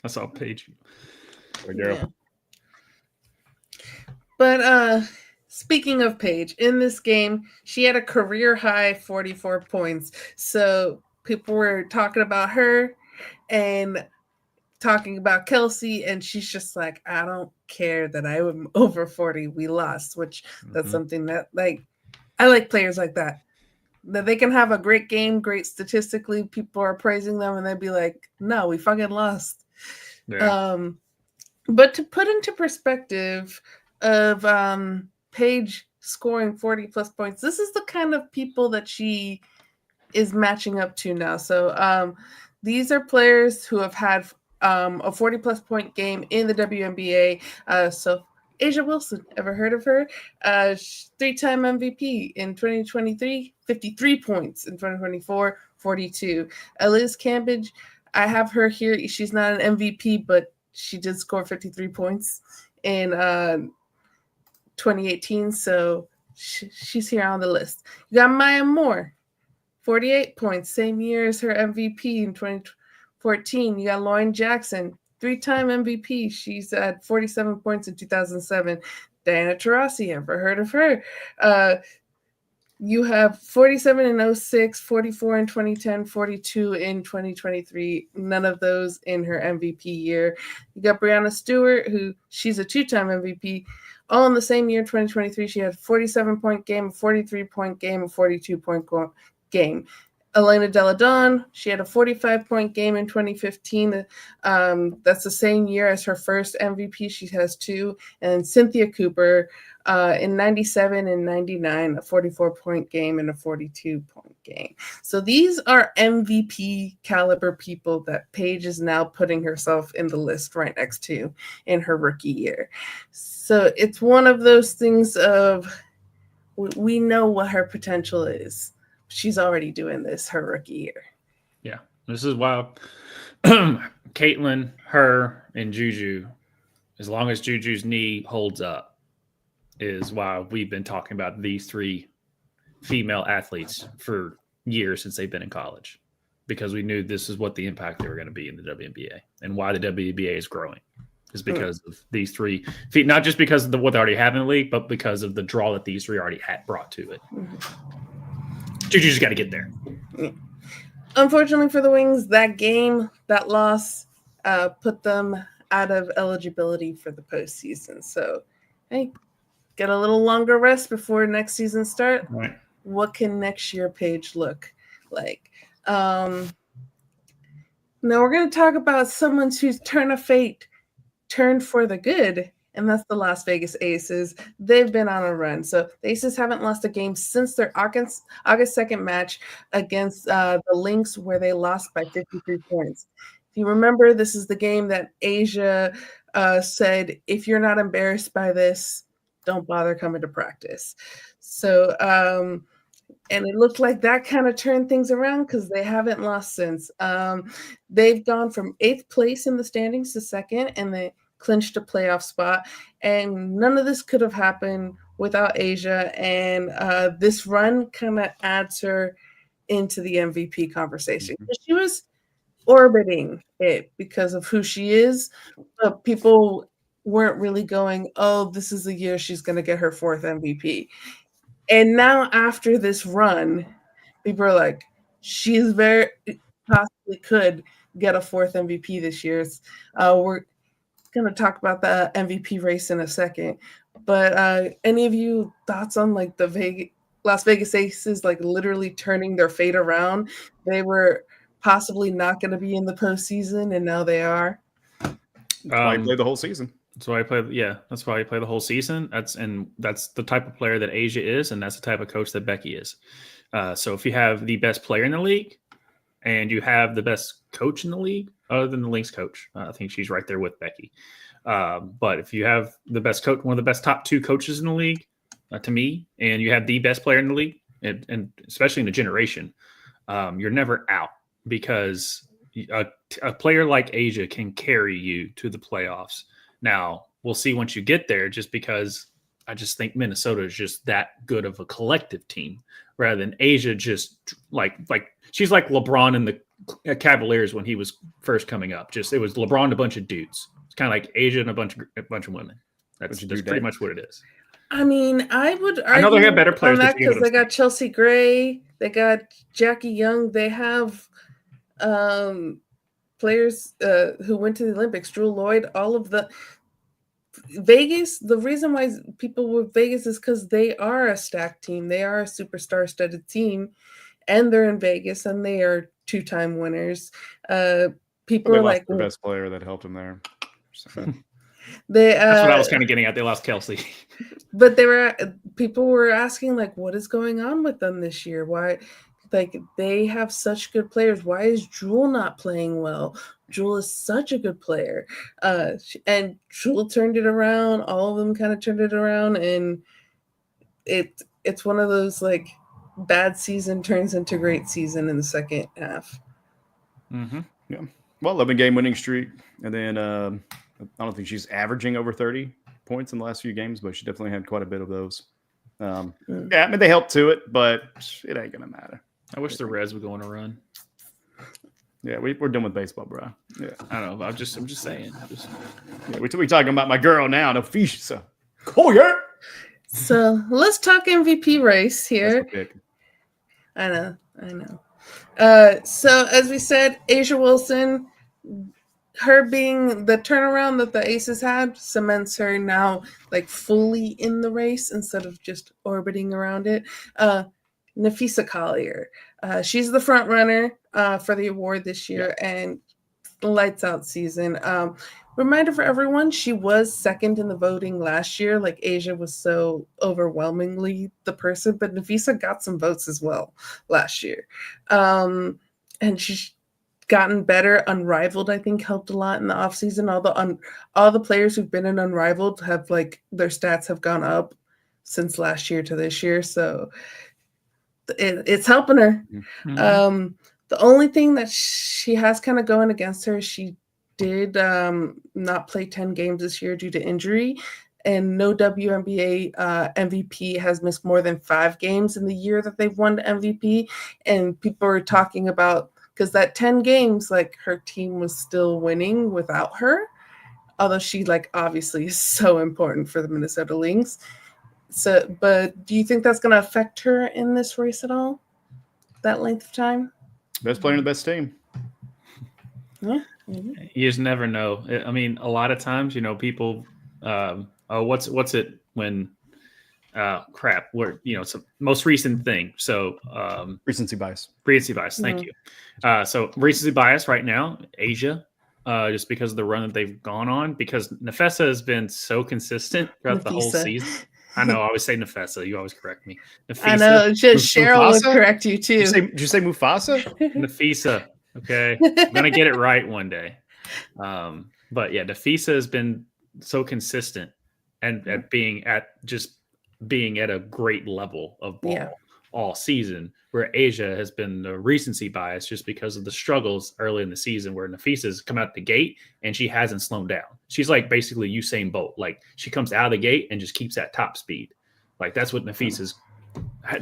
I saw Paige. Yeah. But speaking of Paige, in this game, she had a career high 44 points. So people were talking about her and talking about Kelsey, and she's just like, I don't care that I am over 40. We lost, which that's something that, like, I like players like that. That they can have a great game, great statistically. People are praising them, and they'd be like, no, we fucking lost. Yeah. But to put into perspective of Paige scoring 40 plus points, this is the kind of people that she is matching up to now. So these are players who have had a 40 plus point game in the WNBA. So Asia Wilson, ever heard of her? 3-time MVP in 2023, 53 points in 2024, 42. Liz Cambridge, I have her here. She's not an MVP, but she did score 53 points in 2018. So she's here on the list. You got Maya Moore, 48 points, same year as her MVP in 2014. You got Lauren Jackson, 3-time MVP. She's at 47 points in 2007. Diana Taurasi, ever heard of her? You have 47 in 06, 44 in 2010, 42 in 2023. None of those in her MVP year. You got Brianna Stewart, who she's a 2-time MVP. All in the same year, 2023. She had a 47-point game, a 43-point game, a 42-point game. Elena Delle Donne, she had a 45-point game in 2015. That's the same year as her first MVP. She has 2. And Cynthia Cooper in 97 and 99, a 44-point game and a 42-point game. So these are MVP caliber people that Paige is now putting herself in the list right next to in her rookie year. So it's one of those things of we know what her potential is. She's already doing this her rookie year. Yeah, this is why Caitlin, her, and Juju, as long as Juju's knee holds up, is why we've been talking about these 3 female athletes for years since they've been in college, because we knew this is what the impact they were going to be in the WNBA, and why the WNBA is growing is because of these 3 feet, not just because of what they already have in the league, but because of the draw that these 3 already had brought to it. Juju just got to get there. Unfortunately for the Wings, that loss, put them out of eligibility for the postseason. So, hey, get a little longer rest before next season start. Right. What can next year Paige look like? Now we're going to talk about someone whose turn of fate turned for the good, and that's the Las Vegas Aces. They've been on a run. So the Aces haven't lost a game since their August 2nd match against the Lynx, where they lost by 53 points. If you remember, this is the game that Asia said, if you're not embarrassed by this, don't bother coming to practice. So, and it looked like that kind of turned things around because they haven't lost since. They've gone from 8th place in the standings to 2nd, and they clinched a playoff spot. And none of this could have happened without Asia. And this run kind of adds her into the MVP conversation. She was orbiting it because of who she is, but people weren't really going, oh, this is the year she's going to get her 4th MVP. And now after this run, people are like, she's very possibly could get a 4th MVP this year. We're going to talk about the MVP race in a second. But any of you thoughts on like the Las Vegas Aces like literally turning their fate around? They were possibly not going to be in the postseason, and now they are. That's why he played the whole season. That's why I play. Yeah, that's why I play the whole season. That's the type of player that Asia is, and that's the type of coach that Becky is. So if you have the best player in the league, and you have the best coach in the league, other than the Lynx coach, I think she's right there with Becky. But if you have the best coach, one of the best top 2 coaches in the league, to me, and you have the best player in the league, and especially in the generation, you're never out, because a player like Asia can carry you to the playoffs. Now, we'll see once you get there, just because I just think Minnesota is just that good of a collective team, rather than Asia just like she's like LeBron and the Cavaliers when he was first coming up. Just it was LeBron and a bunch of dudes. It's kind of like Asia and a bunch of women. That's pretty much what it is. I mean, I would argue I know they have better players on that because they got Chelsea Gray, they got Jackie Young, they have players who went to the Olympics, Drew Lloyd, all of the Vegas. The reason why people were Vegas is because they are a stacked team. They are a superstar-studded team, and they're in Vegas, and they are 2-time winners. People are like the best player that helped them there. So. That's what I was kind of getting at. They lost Kelsey, but people were asking like, what is going on with them this year? Why? Like they have such good players. Why is Jewel not playing well? Jewel is such a good player. And Jewel turned it around. All of them kind of turned it around. And it's one of those like bad season turns into great season in the second half. Mm-hmm. Yeah. Well, 11-game winning streak. And then I don't think she's averaging over 30 points in the last few games, but she definitely had quite a bit of those. Yeah, I mean they helped to it, but it ain't gonna matter. I wish the Reds would go on a run. Yeah, we're done with baseball, bro. Yeah, I don't know. I'm just saying. yeah we talking about my girl now, no fish. Oh yeah. So let's talk MVP race here. That's my pick. I know. So as we said, Asia Wilson, her being the turnaround that the Aces had cements her now like fully in the race instead of just orbiting around it. Nafisa Collier, she's the front runner for the award this year, and lights out season. Reminder for everyone, she was second in the voting last year. Like Asia was so overwhelmingly the person, but Nafisa got some votes as well last year. And she's gotten better. Unrivaled, I think, helped a lot in the offseason. All the players who've been in Unrivaled have like their stats have gone up since last year to this year. So it's helping her. Mm-hmm. The only thing that she has kind of going against her, she did not play 10 games this year due to injury, and no WNBA MVP has missed more than 5 games in the year that they've won the MVP. And people are talking about, because that 10 games, like her team was still winning without her, although she like obviously is so important for the Minnesota Lynx. So, but do you think that's going to affect her in this race at all? That length of time? Best player in the best team. Yeah. You just never know. I mean, a lot of times, people, what's it when, crap, where, it's a most recent thing. So, Recency bias. Thank you. So recency bias right now, Asia, just because of the run that they've gone on, because Nafessa has been so consistent throughout the whole season. I know. I always say Nafessa. You always correct me. Nafisa. I know. Just Cheryl would Mufasa? correct you too. Did you say Mufasa? Nafisa. Okay. I'm going to get it right one day. But yeah, Nafisa has been so consistent and at being at a great level of ball all season, where Asia has been the recency bias just because of the struggles early in the season, where Nafisa's come out the gate and she hasn't slowed down. She's like basically Usain Bolt. Like she comes out of the gate and just keeps that top speed. Like that's what Nafisa's.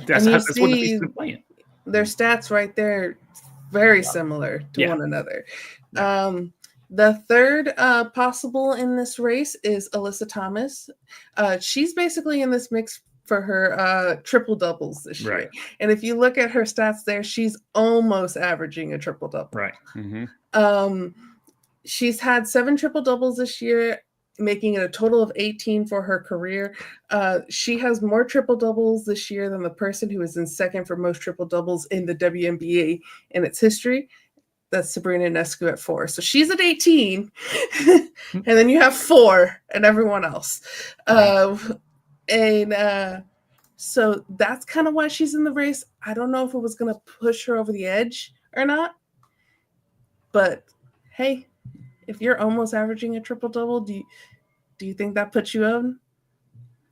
That's what Nafisa's been playing. Their stats right there, very similar to one another. The third possible in this race is Alyssa Thomas. She's basically in this mix for her triple doubles this year. And if you look at her stats there, she's almost averaging a triple double. Right. Mm-hmm. She's had 7 triple doubles this year, making it a total of 18 for her career. She has more triple doubles this year than the person who is in second for most triple doubles in the WNBA in its history. That's Sabrina Ionescu at 4. So she's at 18. And then you have 4 and everyone else. So that's kind of why she's in the race. I don't know if it was going to push her over the edge or not. But hey, if you're almost averaging a triple-double, do you think that puts you on?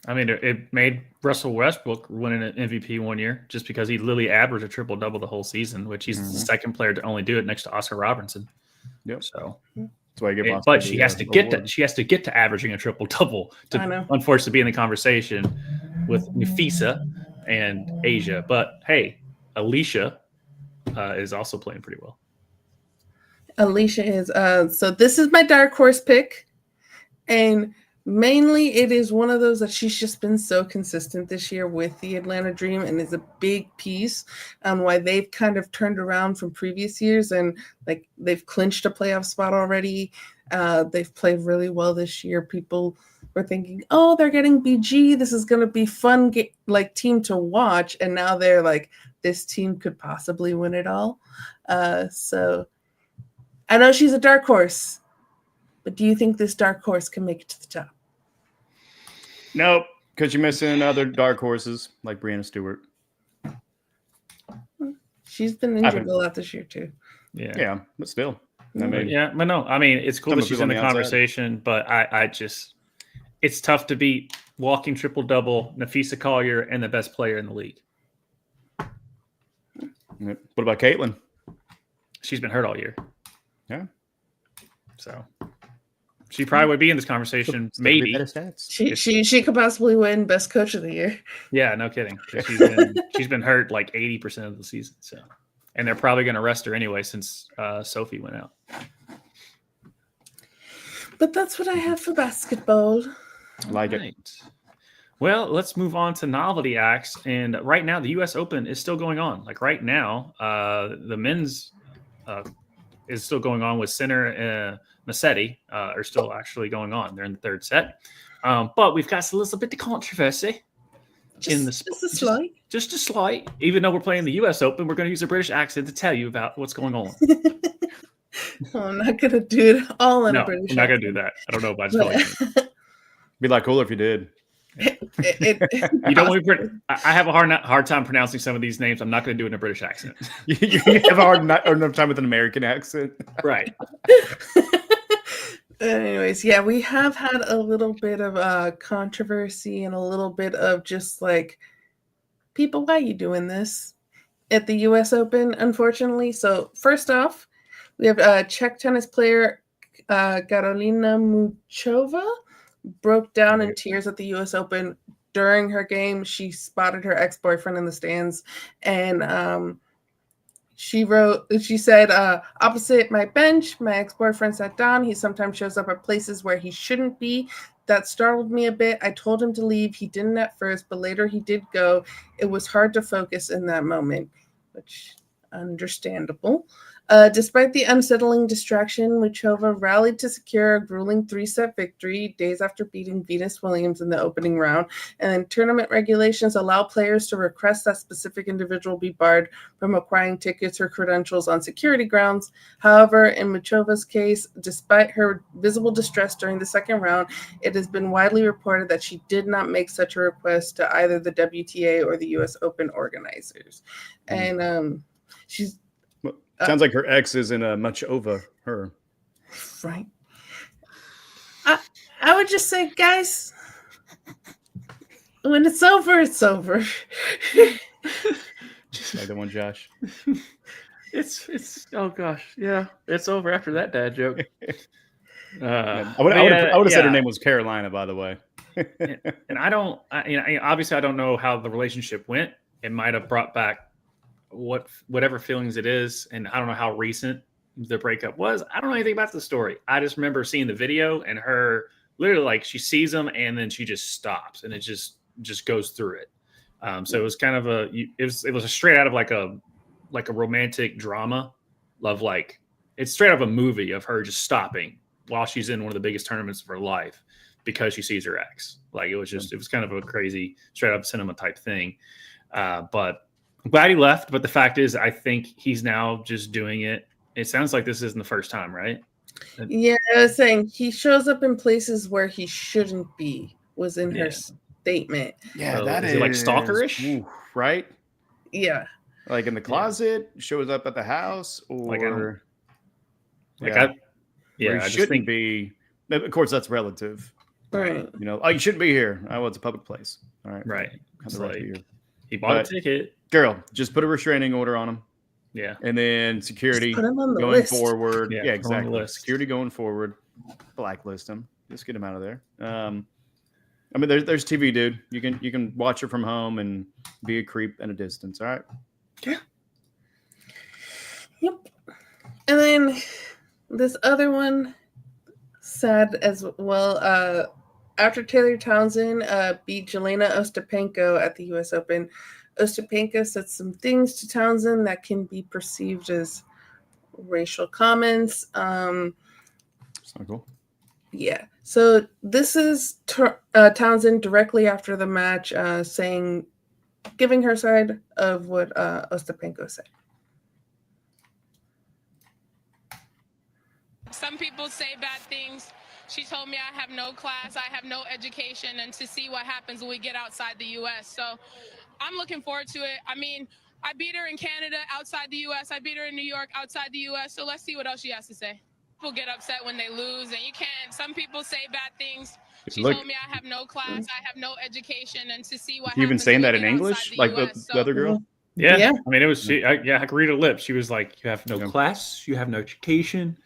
I mean, it made Russell Westbrook win an MVP one year just because he literally averaged a triple-double the whole season, which he's the second player to only do it next to Oscar Robertson. Yep. So that's why I give but she has to get to averaging a triple-double to unfortunately be in the conversation with Nafisa and Asia. But hey, Alicia is also playing pretty well. Alicia is so this is my dark horse pick, and mainly it is one of those that she's just been so consistent this year with the Atlanta Dream, and is a big piece on why they've kind of turned around from previous years, and like they've clinched a playoff spot already. They've played really well this year. People were thinking, oh, they're getting BG, this is going to be fun team to watch, and now they're like, this team could possibly win it all. So I know she's a dark horse, but do you think this dark horse can make it to the top? Nope, because you're missing other dark horses like Brianna Stewart. She's been injured a lot this year too. Yeah, but still. I mean, it's cool that she's in the conversation, but I just, it's tough to beat walking triple-double, Nafisa Collier, and the best player in the league. What about Caitlin? She's been hurt all year. Yeah. So She probably would be in this conversation. Still could be Maybe. better stats. She could possibly win Best Coach of the Year. Yeah, no kidding. She's been hurt like 80% of the season. So, and they're probably going to rest her anyway since Sophie went out. But that's what I have for basketball. Like it. Right. Well, let's move on to novelty acts. And right now, the U.S. Open is still going on. Like right now, the men's is still going on with Sinner Massetti are still actually going on. They're in the third set. But we've got a little bit of controversy in the Just a slight. Just a slight. Even though we're playing the U.S. Open, we're going to use a British accent to tell you about what's going on. I'm not going to do it all in No, a British I'm not going accent. to do that. I don't know about it. Be like cooler if you did. You don't want me. I have a hard time pronouncing some of these names. I'm not going to do it in a British accent. You have a hard enough time with an American accent. Right. Anyways, yeah, we have had a little bit of controversy and a little bit of just like, people, why are you doing this at the U.S. Open, unfortunately? So first off, we have Czech tennis player Karolina Muchova broke down in tears at the U.S. Open. During her game, she spotted her ex-boyfriend in the stands, and she said, opposite my bench, my ex-boyfriend sat down. He sometimes shows up at places where he shouldn't be. That startled me a bit. I told him to leave. He didn't at first, but later he did go. It was hard to focus in that moment, which understandable. Despite the unsettling distraction, Muchova rallied to secure a grueling 3-set victory days after beating Venus Williams in the opening round. And then tournament regulations allow players to request that specific individual be barred from acquiring tickets or credentials on security grounds. However, in Muchova's case, despite her visible distress during the second round, it has been widely reported that she did not make such a request to either the WTA or the U.S. Open organizers. And she's Sounds like her ex isn't much over her. right. I would just say, guys, when it's over, it's over. Just like the one, Josh. It's oh gosh, yeah, it's over after that dad joke. I would have said her name was Carolina, by the way. And obviously I don't know how the relationship went. It might have brought back whatever feelings it is, and I don't know how recent the breakup was. I don't know anything about the story. I just remember seeing the video and her literally like she sees him and then she just stops and it just goes through it. So it was kind of it was a straight out of like a romantic drama of like it's straight out of a movie of her just stopping while she's in one of the biggest tournaments of her life because she sees her ex. Like it was kind of a crazy straight up cinema type thing. But I'm glad he left, but the fact is, I think he's now just doing it. It sounds like this isn't the first time, right? Yeah, I was saying he shows up in places where he shouldn't be, was in her statement. Yeah, So that is it like stalkerish? Ooh, right? Yeah. Like in the closet, shows up at the house, or I just shouldn't be. Of course, that's relative. Right. You know, you shouldn't be here. Oh, it's a public place. All right. Right. Have It's the right to be like here. he bought a ticket. Girl, just put a restraining order on him. Yeah. And then security Just put him on the going list. forward. Yeah, Yeah, put him on the exactly. list. Security going forward. Blacklist him. Just get him out of there. I mean, there's TV, dude. You can watch it from home and be a creep at a distance. All right. Yeah. Yep. And then this other one, sad as well. After Taylor Townsend beat Jelena Ostapenko at the U.S. Open, Ostapenko said some things to Townsend that can be perceived as racial comments. It's not cool. Yeah. So this is Townsend directly after the match giving her side of what Ostapenko said. Some people say bad things. She told me I have no class, I have no education, and to see what happens when we get outside the U.S. So I'm looking forward to it. I mean, I beat her in Canada outside the U.S. I beat her in New York outside the U.S. So let's see what else she has to say. People get upset when they lose, and you can't. Some people say bad things. She told me I have no class, I have no education, and to see what You even happens saying when that we in get English, outside like US. the other girl? Yeah. Yeah. I mean, it was I could read her lips. She was like, "You have no class, you have no education."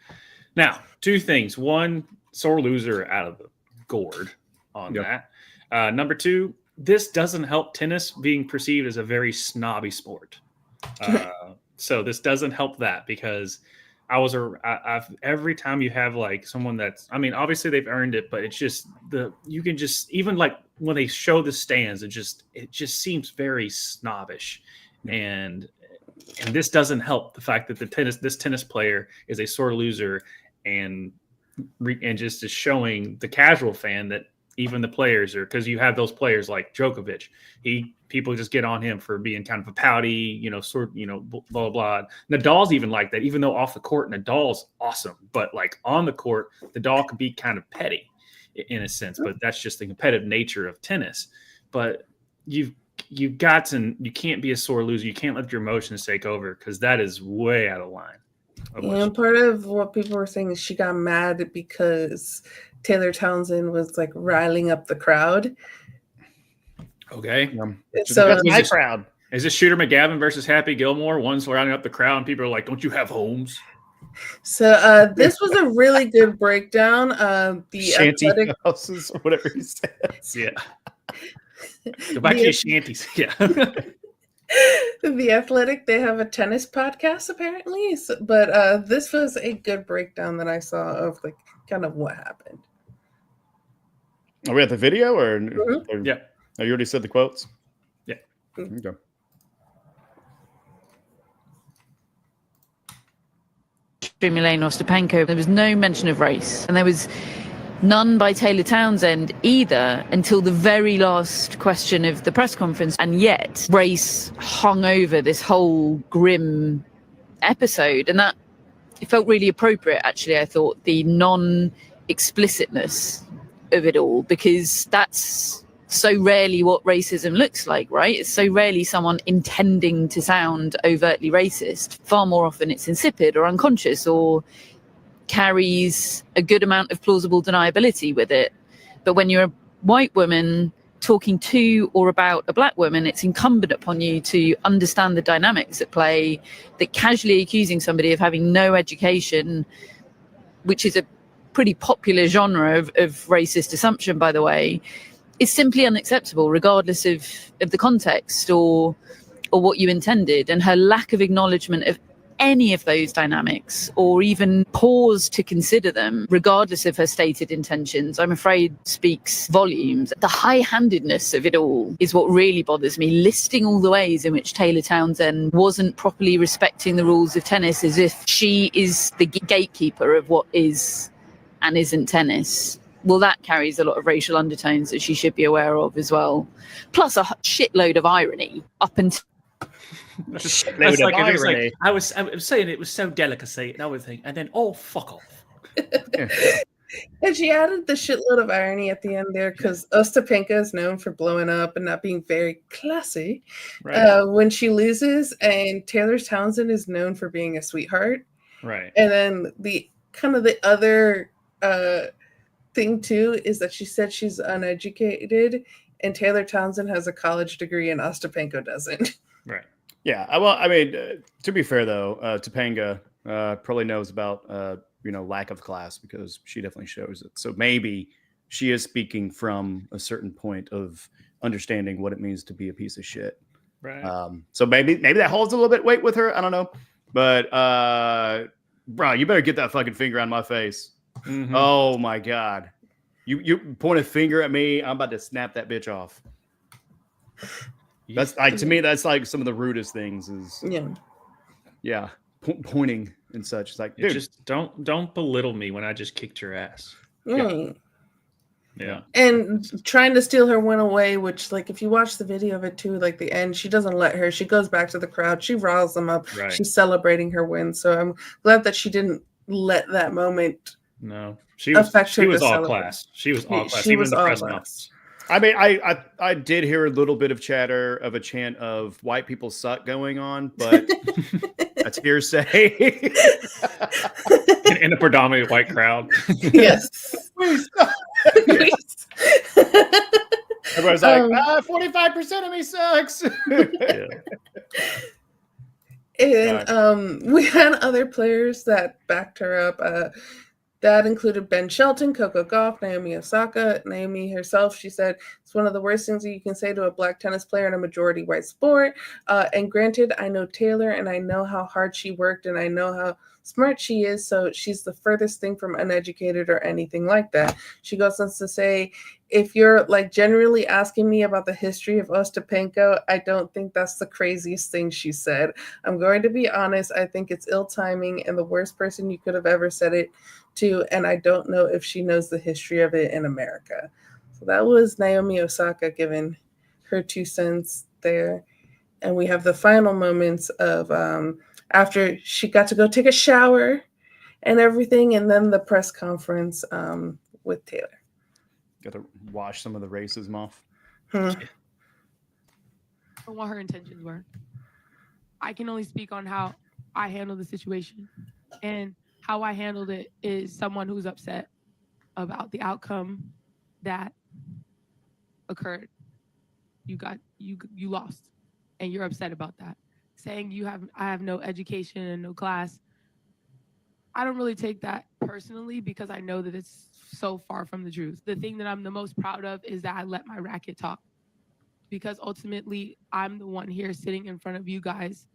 Now, two things. One, sore loser out of the gourd on that. Number two, this doesn't help tennis being perceived as a very snobby sport. So this doesn't help that because I've every time you have like someone that's, I mean, obviously they've earned it, but it's just you can just, even like when they show the stands, it just seems very snobbish. And this doesn't help the fact that this tennis player is a sore loser and just is showing the casual fan that even the players are, because you have those players like Djokovic, people just get on him for being kind of a pouty, blah, blah, blah. Nadal's even like that, even though off the court, Nadal's awesome. But like on the court, Nadal can be kind of petty in a sense, but that's just the competitive nature of tennis. But you can't be a sore loser. You can't let your emotions take over because that is way out of line. And part of what people were saying is she got mad because Taylor Townsend was like riling up the crowd. Okay. So my crowd. Is this Shooter McGavin versus Happy Gilmore? One's rounding up the crowd and people are like, don't you have homes? So this was a really good breakdown. The Shanty athletic houses or whatever he said. Yeah. Go back to your shanties. Yeah. The Athletic, they have a tennis podcast apparently, but this was a good breakdown that I saw of like kind of what happened. Are we at the video or Yeah. Oh, you already said the quotes? Yeah. Okay. Milena Ostapenko, there was no mention of race, and there was none by Taylor Townsend either until the very last question of the press conference, and yet race hung over this whole grim episode, and that it felt really appropriate. Actually, I thought the non-explicitness of it all, because that's so rarely what racism looks like, right? It's so rarely someone intending to sound overtly racist. Far more often it's insipid or unconscious or carries a good amount of plausible deniability with it. But when you're a white woman talking to or about a black woman, it's incumbent upon you to understand the dynamics at play, that casually accusing somebody of having no education, which is a pretty popular genre of racist assumption, by the way, is simply unacceptable, regardless of the context or what you intended. And her lack of acknowledgement of any of those dynamics, or even pause to consider them, regardless of her stated intentions, I'm afraid speaks volumes. The high-handedness of it all is what really bothers me, listing all the ways in which Taylor Townsend wasn't properly respecting the rules of tennis, as if she is the gatekeeper of what is and isn't tennis. Well, that carries a lot of racial undertones that she should be aware of as well. Plus a shitload of irony up until... I was saying it was so delicacy and everything, and then fuck off. And she added the shitload of irony at the end there, because Ostapenko is known for blowing up and not being very classy when she loses, and Taylor Townsend is known for being a sweetheart. Right. And then the other thing too is that she said she's uneducated, and Taylor Townsend has a college degree and Ostapenko doesn't. Right. Yeah. Well, I mean, to be fair though, Topanga probably knows about lack of class, because she definitely shows it. So maybe she is speaking from a certain point of understanding what it means to be a piece of shit. Right. So maybe that holds a little bit weight with her. I don't know, but bro, you better get that fucking finger on my face. Mm-hmm. Oh my God. You point a finger at me, I'm about to snap that bitch off. That's like, to me, that's like some of the rudest things is pointing and such. It's like, dude, just don't belittle me when I just kicked your ass. Right. Yeah. And trying to steal her win away, which, like, if you watch the video of it too, like the end, she doesn't let her. She goes back to the crowd. She riles them up. Right. She's celebrating her win. So I'm glad that she didn't let that moment. No, she was all class. She was all class. Even the press conference. I mean, I did hear a little bit of chatter of a chant of white people suck going on, but that's hearsay. in a predominantly white crowd. Yes. Yes. Everybody's like, 45% of me sucks. And we had other players that backed her up. That included Ben Shelton, Coco Gauff, Naomi Osaka. Naomi herself, she said, it's one of the worst things that you can say to a black tennis player in a majority white sport. And granted, I know Taylor and I know how hard she worked and I know how smart she is. So she's the furthest thing from uneducated or anything like that. She goes on to say, if you're like generally asking me about the history of Ostapenko, I don't think that's the craziest thing she said. I'm going to be honest. I think it's ill timing and the worst person you could have ever said it to. And I don't know if she knows the history of it in America. So that was Naomi Osaka giving her 2 cents there. And we have the final moments of after she got to go take a shower and everything, and then the press conference with Taylor. Got to wash some of the racism off. What her intentions were. I can only speak on how I handled the situation, and how I handled it is someone who's upset about the outcome that occurred. You lost, and you're upset about that. Saying I have no education and no class. I don't really take that personally because I know that it's so far from the truth. The thing that I'm the most proud of is that I let my racket talk, because ultimately I'm the one here sitting in front of you guys,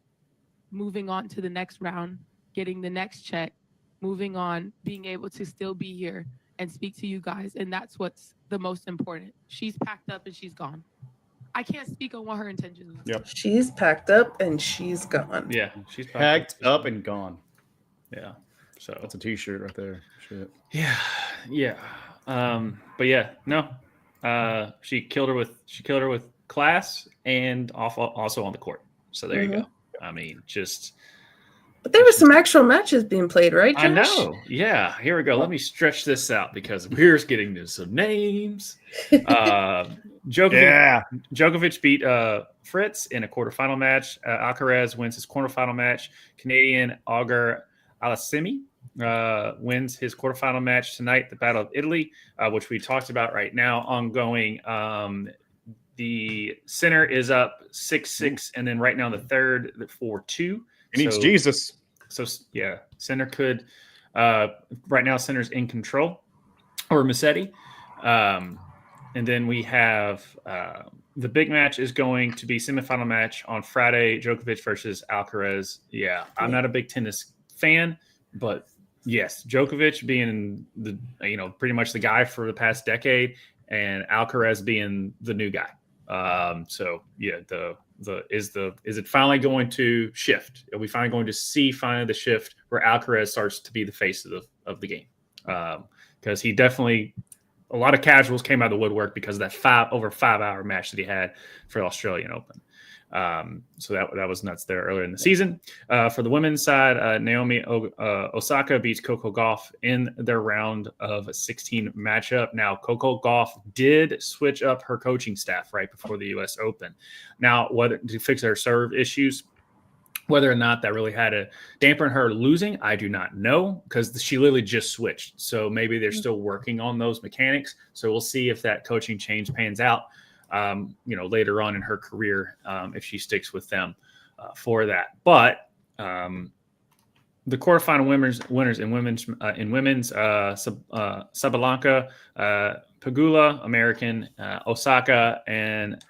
moving on to the next round, getting the next check, moving on, being able to still be here and speak to you guys. And that's what's the most important. She's packed up and she's gone. I can't speak on what her intentions were. Yep. She's packed up and she's gone. Yeah, she's Packed up and gone. Yeah. So That's a t-shirt right there. Shit. Yeah. But yeah, no. She killed her with class and also on the court. So there you go. I mean, But there were some actual matches being played, right, Josh? I know. Yeah. Here we go. Let me stretch this out because we're getting to some names. Djokovic beat Fritz in a quarterfinal match. Alcaraz wins his quarterfinal match. Canadian Auger Aliassime wins his quarterfinal match tonight, the Battle of Italy, which we talked about right now, ongoing. The center is up 6-6, and then right now the third 4-2. He needs Jesus. So yeah, center could right now center's in control, or Musetti. And then we have the big match is going to be semifinal match on Friday, Djokovic versus Alcaraz. Yeah, I'm not a big tennis fan, but yes, Djokovic being the pretty much the guy for the past decade, and Alcaraz being the new guy. So yeah, is it finally going to shift? Are we finally going to see the shift where Alcaraz starts to be the face of the game? Because he definitely, a lot of casuals came out of the woodwork because of that over 5 hour match that he had for the Australian Open. So that was nuts there earlier in the season. For the women's side, Naomi Osaka beats Coco Gauff in their round of 16 matchup. Now, Coco Gauff did switch up her coaching staff right before the U.S. Open. Now, whether to fix her serve issues, whether or not that really had to dampen her losing, I do not know, because she literally just switched. So maybe they're still working on those mechanics. So we'll see if that coaching change pans out. Later on in her career, if she sticks with them for that. But the quarterfinal winners in women's Sabalenka, Pegula, American, Osaka, and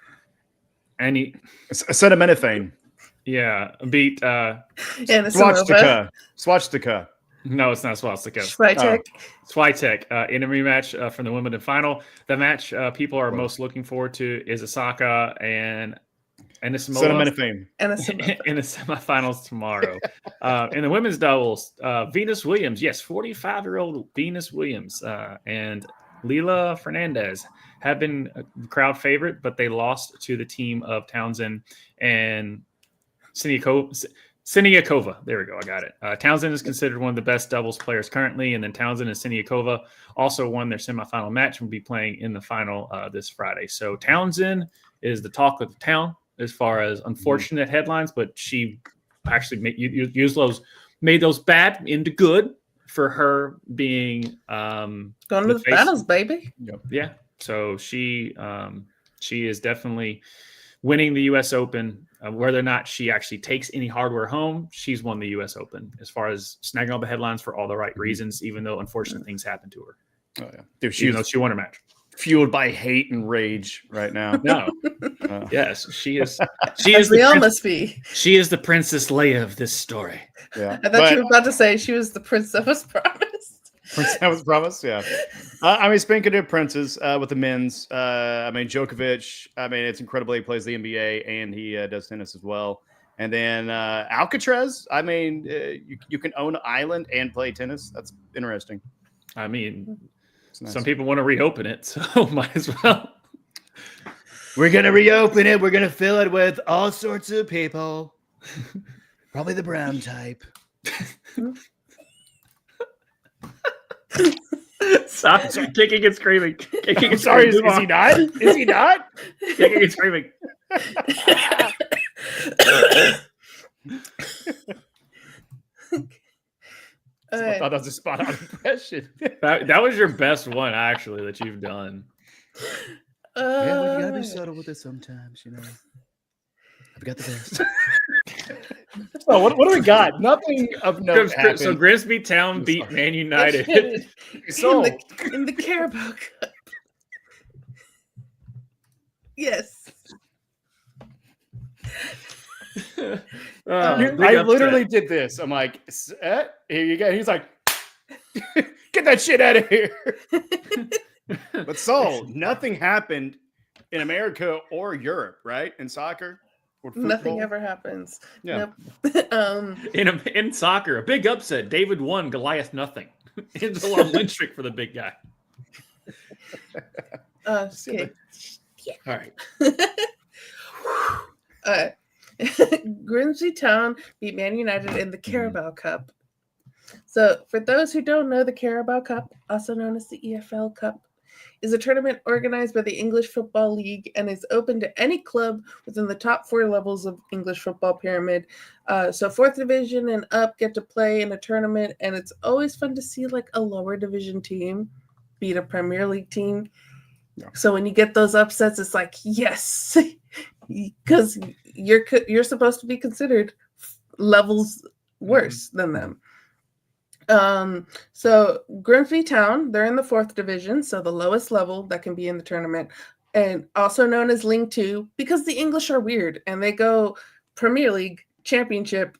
Acetaminophen. Yeah, beat Swastika. No, it's not Swastika. Swiatek. In a rematch from the Wimbledon final. The match people are most looking forward to is Osaka and Acetaminophen in the semifinals tomorrow. In the women's doubles, Venus Williams, yes, 45-year-old Venus Williams and Leila Fernandez have been a crowd favorite, but they lost to the team of Townsend and Siniakova. There we go. I got it. Townsend is considered one of the best doubles players currently, and then Townsend and Siniakova also won their semifinal match and will be playing in the final this Friday. So Townsend is the talk of the town as far as unfortunate headlines, but she actually made those bad into good for her being going to the battles, baby. Yeah. So she is definitely winning the U.S. Open. Whether or not she actually takes any hardware home, she's won the U.S. Open as far as snagging all the headlines for all the right reasons, even though unfortunate things happened to her. Oh yeah, dude, She won her match. Fueled by hate and rage right now. No. Yes, she is. She As is. we all must be. She is the Princess Leia of this story. Yeah, I thought you were about to say she was the prince that was promised. Prince that was promised. Yeah. I mean, speaking of princes with the men's, I mean, Djokovic. I mean, it's incredible. He plays the NBA and he does tennis as well. And then Alcatraz. I mean, you can own an island and play tennis. That's interesting. I mean, nice. Some people want to reopen it, so might as well. We're gonna reopen it. We're gonna fill it with all sorts of people. Probably the brown type. Stop kicking and screaming. I'm sorry, is he not? Is he not? Kicking and screaming. I thought that was a spot-on impression. That was your best one, actually, that you've done. Yeah, we gotta be subtle with it sometimes, you know. I've got the best. Oh, what do we got? Nothing of note happened. So Grimsby Town beat Man United. in the Carabao Cup. Yes. I literally did this. I'm like, here you go. He's like, get that shit out of here. But Saul, nothing happened in America or Europe, right? In soccer? Nothing ever happens. Yeah. Nope. In soccer, a big upset. David won, Goliath nothing. It's a long win streak for the big guy. Okay. All right. Grimsby Town beat Man United in the Carabao Cup. So, for those who don't know, the Carabao Cup, also known as the EFL Cup, is a tournament organized by the English Football League and is open to any club within the top 4 levels of English football pyramid. So 4th division and up get to play in a tournament, and it's always fun to see like a lower division team beat a Premier League team. Yeah. So when you get those upsets, it's like, yes, because you're supposed to be considered levels worse than them. So Grimsby Town, they're in the 4th division, so the lowest level that can be in the tournament, and also known as League 2, because the English are weird and they go Premier League, Championship,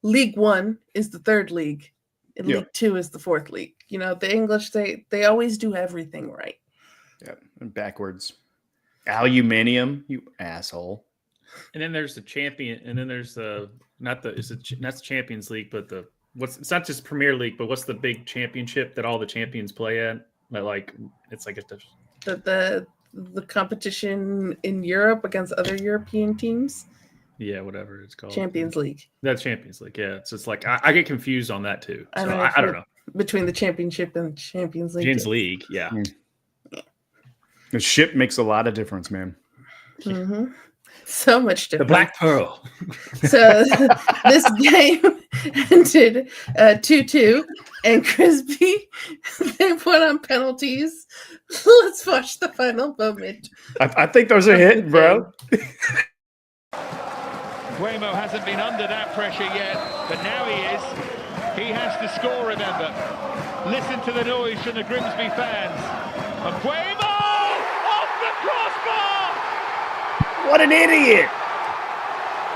League 1 is the 3rd league, and League 2 is the 4th league. You know, the English, they always do everything right. Yeah, and backwards. Aluminium, you asshole. And then there's the champion, and then there's that's the Champions League, but it's not just Premier League, but what's the big championship that all the champions play at? It's like the competition in Europe against other European teams. Yeah, whatever it's called. Champions League. That's Champions League. Yeah, so it's like I get confused on that too. So I don't know between the Championship and Champions League. Champions League, yeah. The ship makes a lot of difference, man. Mm-hmm. So much difference. The Black Pearl. So this game ended 2-2, and Grimsby, they won on penalties. Let's watch the final moment. I think those are hitting, bro. Guemo hasn't been under that pressure yet, but now he is. He has to score, remember. Listen to the noise from the Grimsby fans. And Guemo off the crossbar! What an idiot!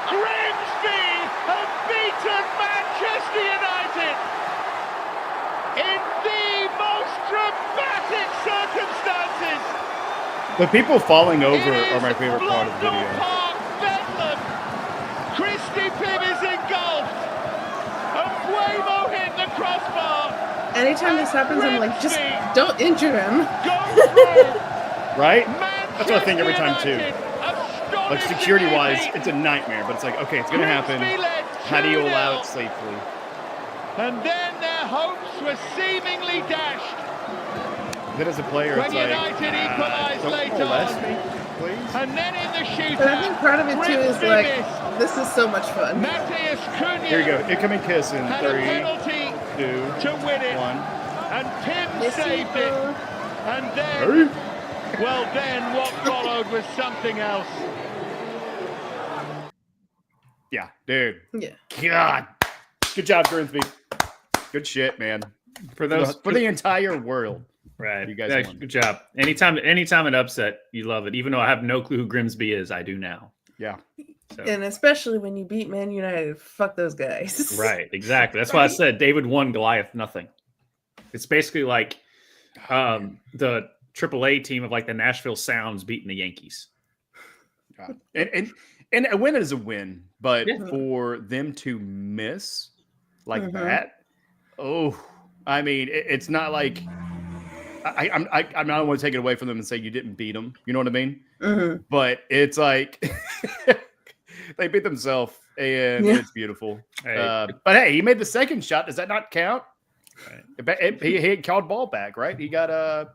Grimsby have beaten Manchester United in the most dramatic circumstances. The people falling over are my favorite part of the video. Park, Bedlam. Christy Pibb is engulfed. And Guemo hit the crossbar. Anytime this happens, I'm like, just don't injure him. Right? That's what I think every time too. Like security-wise, it's a nightmare, but it's like, okay, it's going to happen. How do you allow it safely? And then their hopes were seemingly dashed. Then as a player, when it's like, United equalised late on. Me, please. And then in the shootout, but I think part of it too is like, this is so much fun. Matthias Cunha. Here you go. Incoming kiss in 3, 2, 1. To win it. And Pim saved it. And then, well then, what followed was something else. Yeah, dude. Yeah. God. Good job, Grimsby. Good shit, man. For the entire world. Right. You guys won. Good job. Anytime an upset, you love it. Even though I have no clue who Grimsby is, I do now. Yeah. So. And especially when you beat Man United. Fuck those guys. Right. Exactly. That's why I said David won, Goliath nothing. It's basically like the AAA team of like the Nashville Sounds beating the Yankees. God. And a win is a win, but for them to miss like that, I mean, it's not like I'm not want to take it away from them and say you didn't beat them. You know what I mean? Mm-hmm. But it's like they beat themselves, and it's beautiful. Hey. But hey, he made the second shot. Does that not count? Right. He called ball back, right? He got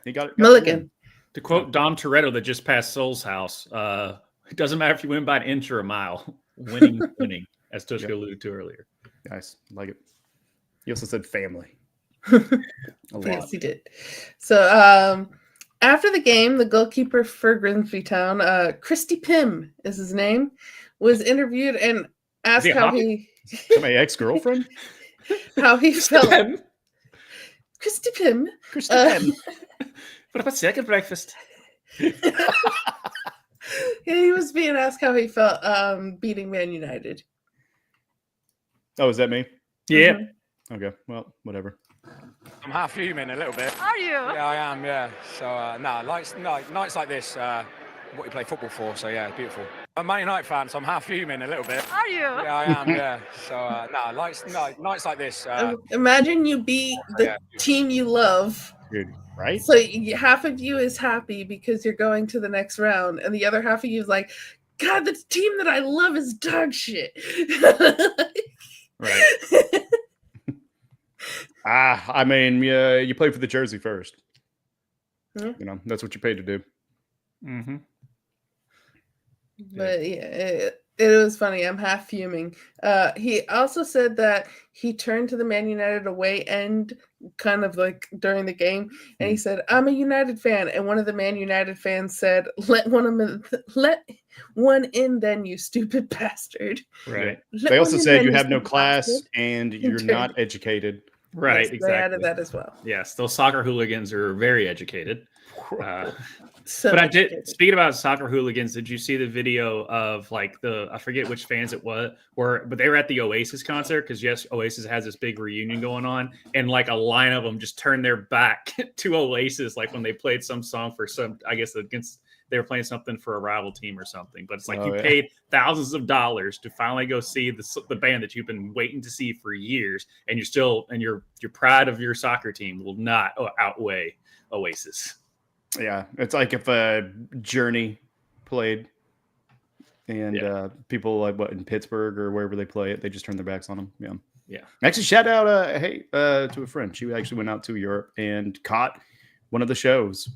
he got Mulligan. To quote Dom Toretto that just passed Soul's house, it doesn't matter if you win by an inch or a mile. Winning, as Tushka alluded to earlier. Nice. Like it. He also said family. Yes, he did. So after the game, the goalkeeper for Grimsby Town, Christy Pym is his name, was interviewed and asked how he my ex-girlfriend? How he felt. Christy Pym. Christy Pym. What about second breakfast? He was being asked how he felt beating Man United. Oh, is that me? Yeah. Mm-hmm. Okay. Well, whatever. I'm half human a little bit. Are you? Yeah, I am. Yeah. So nights like this, what you play football for. So yeah, it's beautiful. I'm a Man United fan, so I'm half human a little bit. Are you? Yeah, I am. Yeah. So nights like this. Imagine you beat the team you love. Dude, right? So half of you is happy because you're going to the next round, and the other half of you is like, God, the team that I love is dog shit. Right. I mean, you play for the jersey first. You know, that's what you paid to do. Mm-hmm. But yeah, it was funny. I'm half fuming. He also said that he turned to the Man United away end kind of like during the game, and he said, "I'm a United fan." And one of the Man United fans said, "Let one in, then, you stupid bastard." Right. They also said you have no class and you're not educated. Right. Yes, exactly. They added that as well. Yes, those soccer hooligans are very educated. So but I did. Speaking about soccer hooligans, did you see the video of like I forget which fans it was, but they were at the Oasis concert because Oasis has this big reunion going on, and like a line of them just turned their back to Oasis, like when they played some song for I guess they were playing something for a rival team or something. But it's like you paid thousands of dollars to finally go see the band that you've been waiting to see for years, and your pride of your soccer team will not outweigh Oasis. Yeah, it's like if Journey played and people like in Pittsburgh or wherever they play it, they just turn their backs on them. Yeah. Actually, shout out to a friend. She actually went out to Europe and caught one of the shows.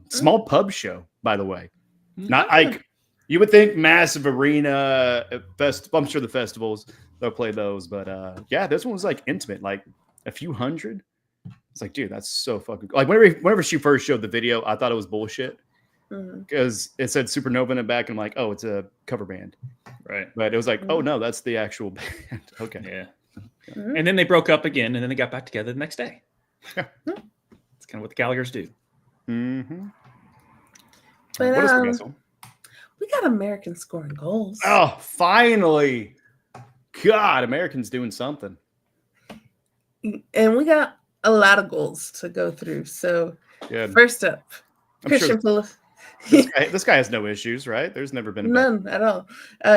Small pub show, by the way. Not like you would think massive arena festival. I'm sure the festivals they'll play those, but this one was like intimate, like a few hundred. It's like, dude, that's so fucking like whenever she first showed the video, I thought it was bullshit because it said Supernova in the back, and I'm like, oh, it's a cover band, right? But it was like, oh no, that's the actual band. Okay, yeah. And then they broke up again, and then they got back together the next day. It's kind of what the Gallaghers do. Mm-hmm. But we got Americans scoring goals. Oh, finally! God, Americans doing something. And we got a lot of goals to go through. So first up, Christian Pulisic. This guy has no issues, right? There's never been none at all.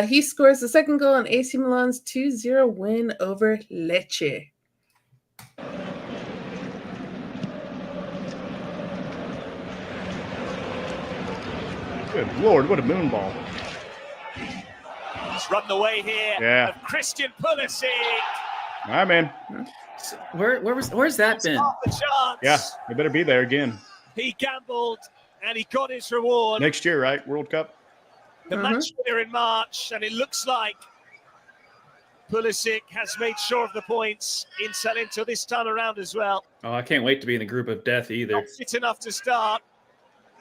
He scores the second goal in AC Milan's 2-0 win over Lecce. Good Lord, what a moonball. He's run the way here of Christian Pulisic. All right, man. Where's that been? Yeah, they better be there again. He gambled and he got his reward. Next year, right? World Cup. The match winner in March, and it looks like Pulisic has made sure of the points in Salento this time around as well. Oh, I can't wait to be in the group of death either. Not fit enough to start.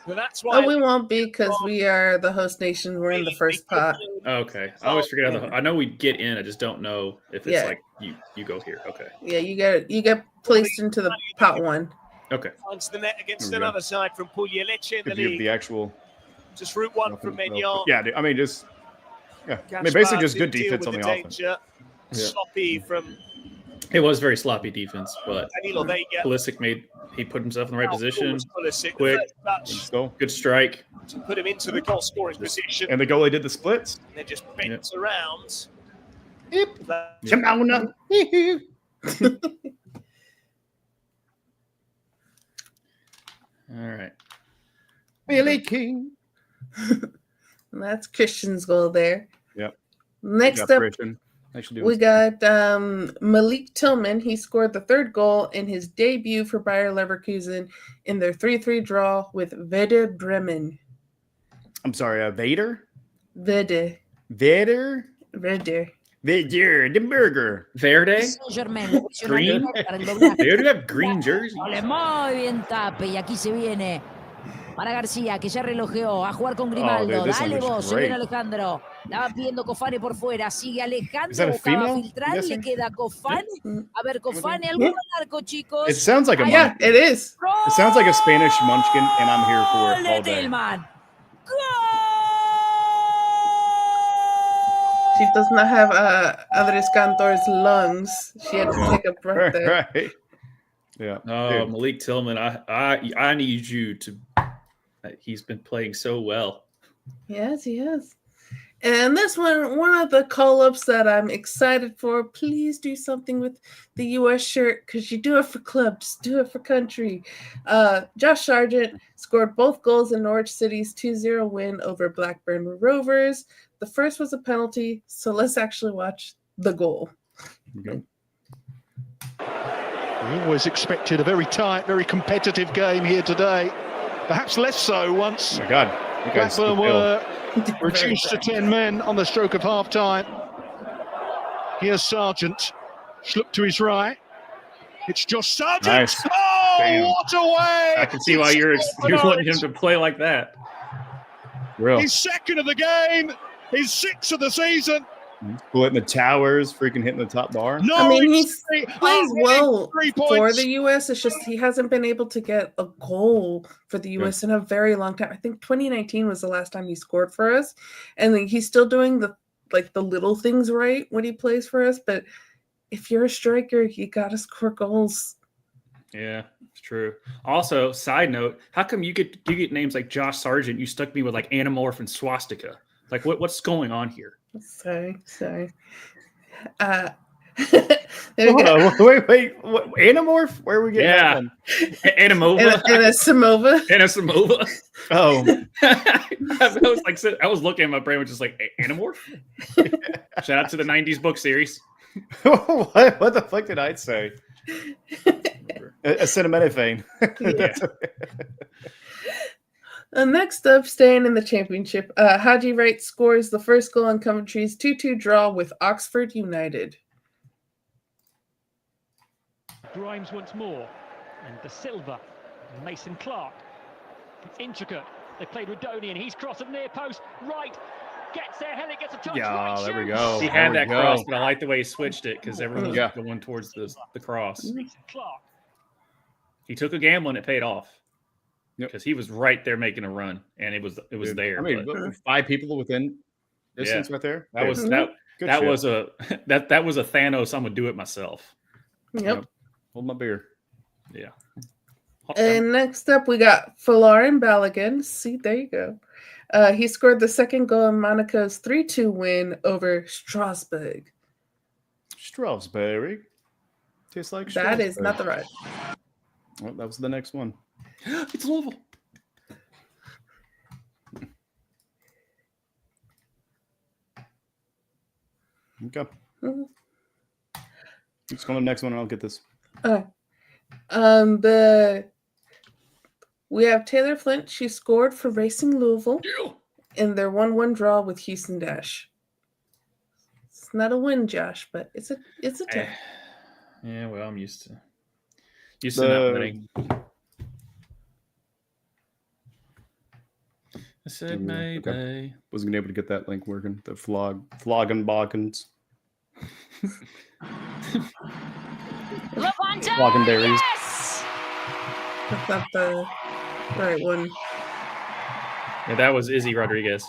So that's why we won't be because we are the host nation. We're in the first pot. Okay. I always forget how I know we get in. I just don't know if it's like you go here. Okay. Yeah, you get placed into the pot 1. Okay. finds the net against another side from Pugliese in the If you have league. the actual. Just route 1 from Mignon. Yeah, I mean, just. Yeah. I mean, basically just good defense on the offense. Sloppy from. It was very sloppy defense, but Danilo Vega. Pulisic he put himself in the right position. Pulisic, Quick, touch good strike. to put him into the goal scoring position. And the goalie did the splits. And then just bends around. Yep. All right. Billy King. And that's Christian's goal there. Yep. Next up, we got Malik Tillman. He scored the 3rd goal in his debut for Bayer Leverkusen in their 3-3 draw with Werder Bremen. I'm sorry, Vader? Werder. Vader? Werder. Vader, the burger. Verde? Green? They do have green jersey. Muy bien, Tape. Y aquí se viene para García, que ya relojeó a jugar con Grimaldo. Dale vos, se viene Alejandro. La va pidiendo Cofane por fuera. Sigue Alejandro. Buscaba filtrar. Le queda Cofane. A ver, Cofane, algún arco, chicos. It sounds like a yeah, it is. It sounds like a Spanish munchkin, and I'm here for it all day. She does not have Andres Cantor's lungs. She had to take a breath there. Right. Yeah. Oh, Malik Tillman, I need you to. He's been playing so well. Yes, he has. And this one of the call-ups that I'm excited for. Please do something with the U.S. shirt because you do it for clubs, do it for country. Josh Sargent scored both goals in Norwich City's 2-0 win over Blackburn Rovers. The first was a penalty, so let's actually watch the goal. Okay. We always expected a very tight, very competitive game here today. Perhaps less so once Blackburn were reduced to 10 men on the stroke of half-time. Here's Sargent. Schlupp to his right. It's Josh Sargent. Nice. Oh, Damn. what a way! I can see why you're wanting him to play like that. Real. He's 2nd of the game. He's 6th of the season. Splitting the towers, freaking hitting the top bar. No, I mean, he plays well for the U.S. It's just he hasn't been able to get a goal for the U.S. in a very long time. I think 2019 was the last time he scored for us, and he's still doing the little things right when he plays for us. But if you're a striker, you gotta score goals. Yeah, it's true. Also, side note, how come you get names like Josh Sargent? You stuck me with like Animorph and Swastika. Like what's going on here? Sorry. Wait. What? Animorph? Where are we getting that one? Animova. And a Samova. And a Samova. Oh. I was looking at my brain, which is like Animorph. Shout out to the 90s book series. What the fuck did I say? Acetaminophen. Yeah. Next up, staying in the championship, Haji Wright scores the first goal in Coventry's 2-2 draw with Oxford United. Grimes once more, and De Silva, and Mason Clark. It's intricate. They played Rodoni, and he's crossed at near post. Right, gets there, Hennig gets a touch. Yeah, right, there we shoots. go. He had that cross, but I like the way he switched it because everyone was going towards the cross. Mason Clark. He took a gamble and it paid off. Because he was right there making a run, and it was there. I mean, 5 people within distance right there. That was a Thanos. I'm gonna do it myself. Yep. Hold my beer. Yeah. And next up, we got Folarin Balogun. See, there you go. He scored the second goal in Monaco's 3-2 win over Strasbourg. Strasbourg. Tastes like That is not the right. Well, that was the next one. It's Louisville. Okay. Let's go to the next one and I'll get this. We have Taylor Flint. She scored for Racing Louisville in their 1-1 draw with Houston Dash. It's not a win, Josh, but it's a tie. Yeah, well, I'm used to not winning. I said maybe. Okay. Wasn't able to get that link working. The flogging Balkans. Flogging berries. Yes! That's not the right one. Yeah, that was Izzy Rodriguez.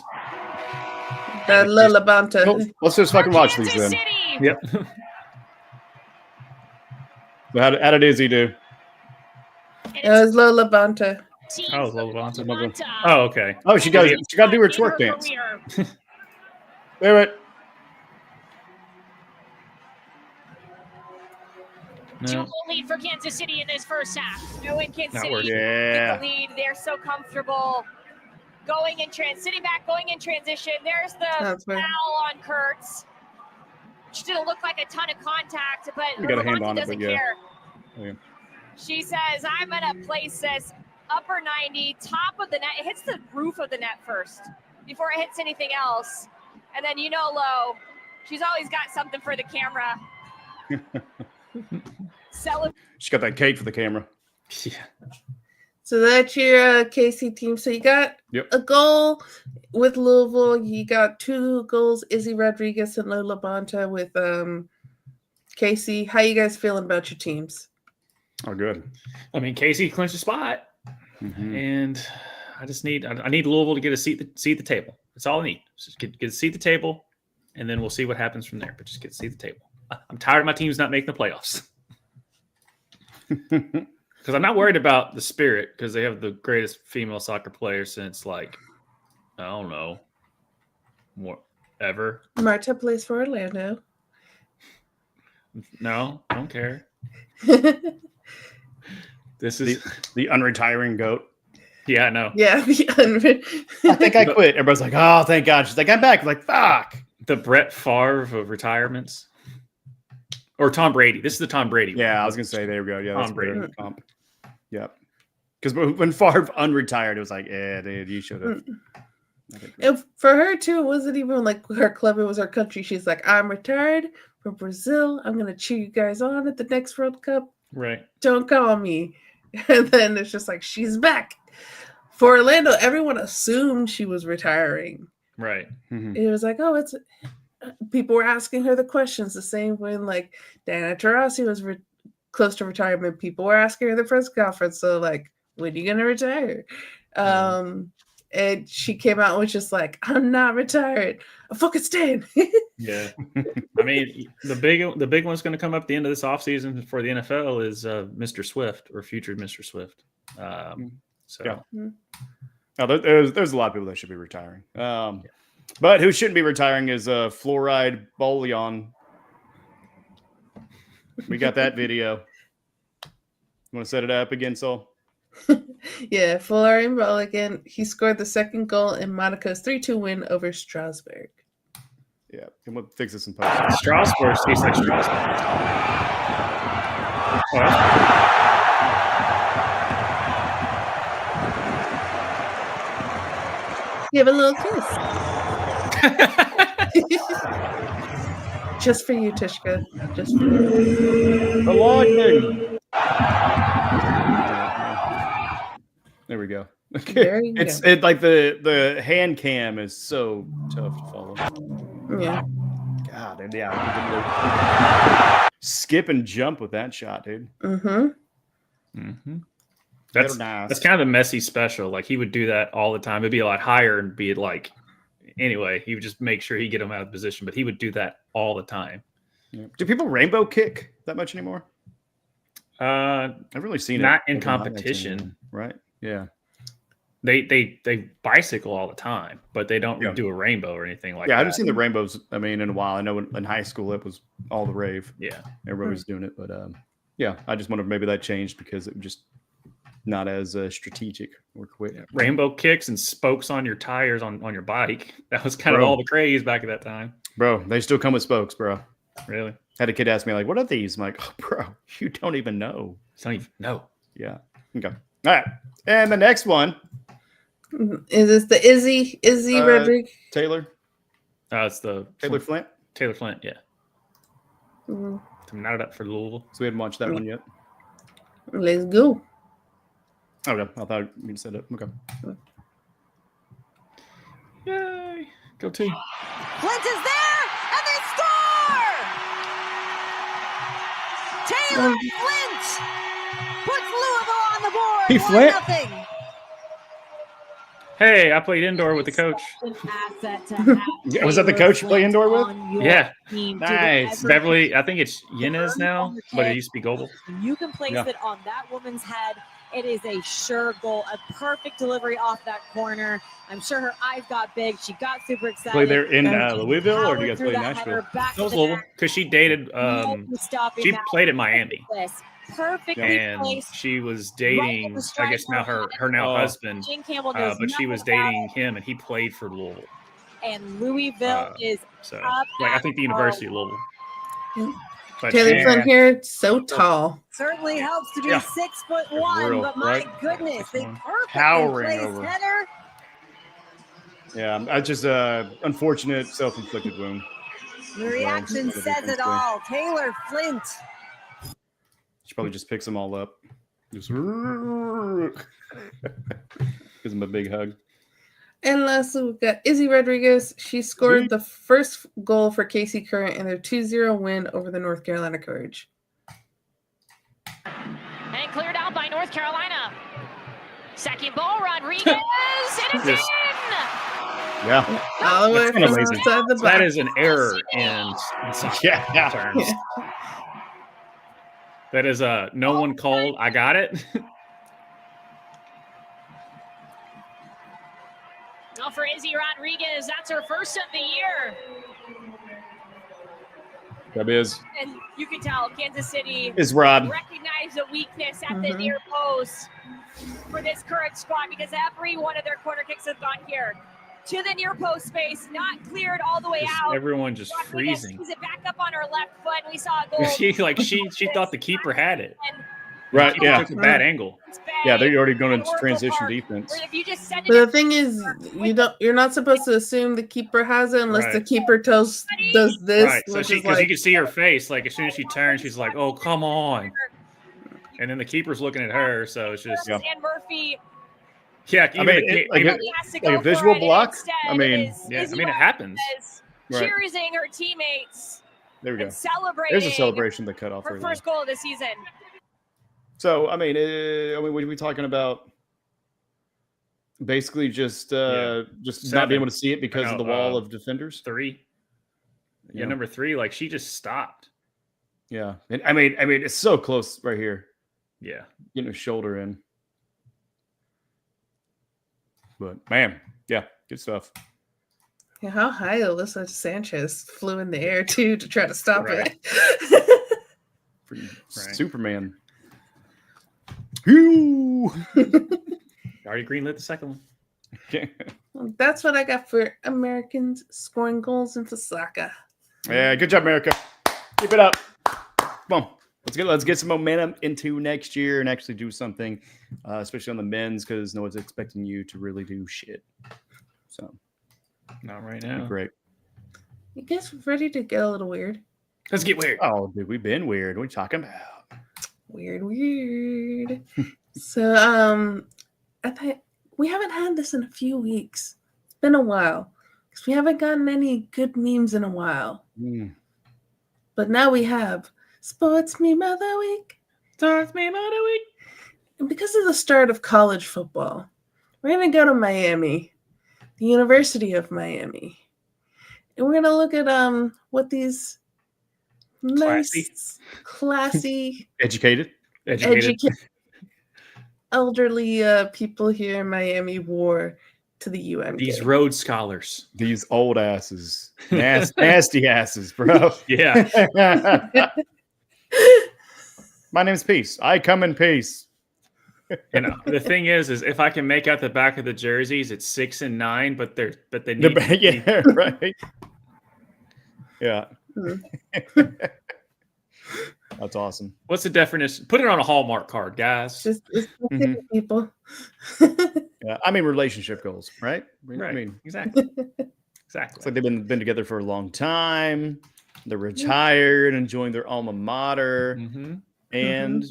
The Lillabanta. Well, let's just fucking watch these then. Yep. How did Izzy do? It was Lillabanta. Oh, Lillabanta. Oh, okay. Oh, she got to do her twerk dance. Wait. No. 2-goal lead for Kansas City in this first half. No, in Kansas City yeah. get the lead. They're so comfortable sitting back, going in transition. There's the foul on Kurtz. Which didn't look like a ton of contact, but Lillabanta doesn't care. Yeah. She says, I'm going to place this upper 90, top of the net. It hits the roof of the net first before it hits anything else. And then, Lo, she's always got something for the camera. She got that cake for the camera. Yeah. So that's your KC team. So you got a goal with Louisville. You got 2 goals, Izzy Rodriguez and Lola Bonta with KC. How you guys feeling about your teams? Oh, good. I mean, KC clinched a spot, and I need Louisville to get a seat at the table. That's all I need. Just get a seat at the table, and then we'll see what happens from there. But just get a seat at the table. I'm tired of my teams not making the playoffs. Because I'm not worried about the Spirit because they have the greatest female soccer player since, I don't know, ever. Marta plays for Orlando. No, I don't care. This is the unretiring GOAT. Yeah, I know. Yeah, I think I quit. Everybody's like, oh, thank God. She's like, I'm back. I'm like, fuck. The Brett Favre of retirements. Or Tom Brady. This is the Tom Brady. Yeah, I was going to say, there we go. Yeah, Tom Brady. Comp. Yep. Because when Favre unretired, it was like, yeah, dude, you should have. And for her, too, it wasn't even like her club. It was her country. She's like, I'm retired from Brazil. I'm going to cheer you guys on at the next World Cup. Right. Don't call me. And then it's just like, she's back. For Orlando, everyone assumed she was retiring. Right. Mm-hmm. It was like, oh, it's... People were asking her the questions the same when, Diana Taurasi was close to retirement. People were asking her the press conference. So, when are you going to retire? And she came out and was just like, I'm not retired. I'm fucking staying. Yeah. I mean, the big one's going to come up at the end of this offseason for the NFL is Mr. Swift or future Mr. Swift. Yeah. No, there's a lot of people that should be retiring. But who shouldn't be retiring is Fluoride Bouillon. We got that video. You want to set it up again, Sol? Yeah, Florian Bouillon. He scored the second goal in Monaco's 3-2 win over Strasbourg. Yeah, and we'll fix this in post. Strasbourg tastes like Strasbourg. You have a little kiss. Just for you, Tishka. Just for you. The lightning. There we go. There you go. It's like the hand cam is so tough to follow. Yeah. God, yeah. Skip and jump with that shot, dude. Mm-hmm. That's kind of a messy special. Like he would do that all the time. It'd be a lot higher and be like, anyway, he would just make sure he get him out of position, but he would do that all the time. Yeah. Do people rainbow kick that much anymore? I've really seen not it. in competition, right? Yeah. They bicycle all the time, but they don't do a rainbow or anything like that. Yeah, I haven't seen the rainbows. I mean, in a while. I know in high school it was all the rave. Yeah, everybody was doing it, but yeah, I just wonder if maybe that changed because it was just not as strategic or quick. Yeah. Rainbow kicks and spokes on your tires on your bike. That was kind of all the craze back at that time. Bro, they still come with spokes, bro. Really? Had a kid ask me like, "What are these?" I'm like, "Oh, bro, you don't even know." Don't even know. Yeah. Okay. All right. And the next one. Is this the Izzy Rodriguez? Taylor? It's the Taylor Flint? Taylor Flint, yeah. Mm-hmm. I'm not up for Louisville. So we haven't watched that one yet. Let's go. Okay. I thought you said it. Okay. Yay! Go team. Flint is there, and they score! Taylor Flint puts Louisville on the board. He Flint? 1-0. Hey, I played indoor with the coach. Was that the coach you play indoor with? Yeah. Nice. Beverly, I think it's Yanez now, but it used to be Goebel. You can place it on that woman's head. It is a sure goal, a perfect delivery off that corner. I'm sure her eyes got big. She got super excited. Play there in Louisville, or do you guys play in Nashville? That was Louisville, because she dated. She played in Miami. Perfectly and placed. She was dating, I guess now her now husband, Jane Campbell knows but she was nothing about dating him, and he played for Louisville. And Louisville is So, up I at think the University of Louisville. But Taylor Flint here, so tall. certainly helps to be Yeah. 6'1", Real, but my right? goodness, they perfectly Towering placed over. header. Yeah, I just unfortunate self-inflicted wound. The reaction says it all. Taylor Flint. She probably just picks them all up. Just gives them a big hug. And lastly, we've got Izzy Rodriguez. She scored the first goal for KC Current in their 2-0 win over the North Carolina Courage. And cleared out by North Carolina. Second ball, Rodriguez, and it's in! Yeah. All the way from amazing. outside the box. That is an error in some terms. That is no one called. I got it. Now for Izzy Rodriguez, that's her first of the year. That is. And you can tell Kansas City Is Rod. recognized a weakness at the near post for this current squad, because every one of their corner kicks have gone here to the near post space, not cleared all the way out. Everyone just Rodriguez freezing. sees it back up on her left foot, and we saw a goal. she thought the keeper had it. Right, yeah. Took a bad angle. Yeah, they're already going into transition defense. If you just send But the thing is, you're not supposed to assume the keeper has it unless the Right. keeper does this. Right, so which because is like, you can see her face, like as soon as she turns, she's like, "Oh, come on!" And then the keeper's looking at her, so it's just and Murphy yeah. I mean, like a visual block. I mean, it happens. Right. cheersing her teammates There we go. and celebrating There's a celebration that cut off her right there. first goal of the season. So I mean, what are we talking about? Basically, just not Seven. being able to see it because No, of the wall of defenders. 3. Yeah, Yeah. number 3. Like she just stopped. Yeah, and I mean, it's so close right here. Yeah, Getting a shoulder in. But man, yeah, good stuff. yeah, how high Alyssa Sanchez flew in the air too to try to stop Right. it. Superman. Phew. already greenlit the second one. Well, that's what I got for Americans scoring goals in Osaka. Yeah, good job, America. Keep it up. Come on. Let's get some momentum into next year and actually do something, especially on the men's, because no one's expecting you to really do shit. So, not right now. Great. You guys ready to get a little weird? Let's get weird. Oh, dude, we've been weird. What are you talking about? Weird. So, I thought we haven't had this in a few weeks. It's been a while because we haven't gotten any good memes in a while. But now we have Sports Meme of the Week. Sports Meme of the Week. And because of the start of college football, we're going to go to Miami, the University University, and we're going to look at what these nice, classy, Educated. elderly people here in Miami wore to the UM. These game. Rhodes Scholars. These old asses. Nasty asses, bro. Yeah. My name's Peace. I come in peace. And the thing is if I can make out the back of the jerseys, it's 6 and 9, but they need yeah, right. Yeah. That's awesome. What's the definition? Put it on a Hallmark card, guys. It's people. Yeah, I mean relationship goals, right? Right. I mean, exactly. It's like they've been together for a long time. They're retired, enjoying their alma mater, and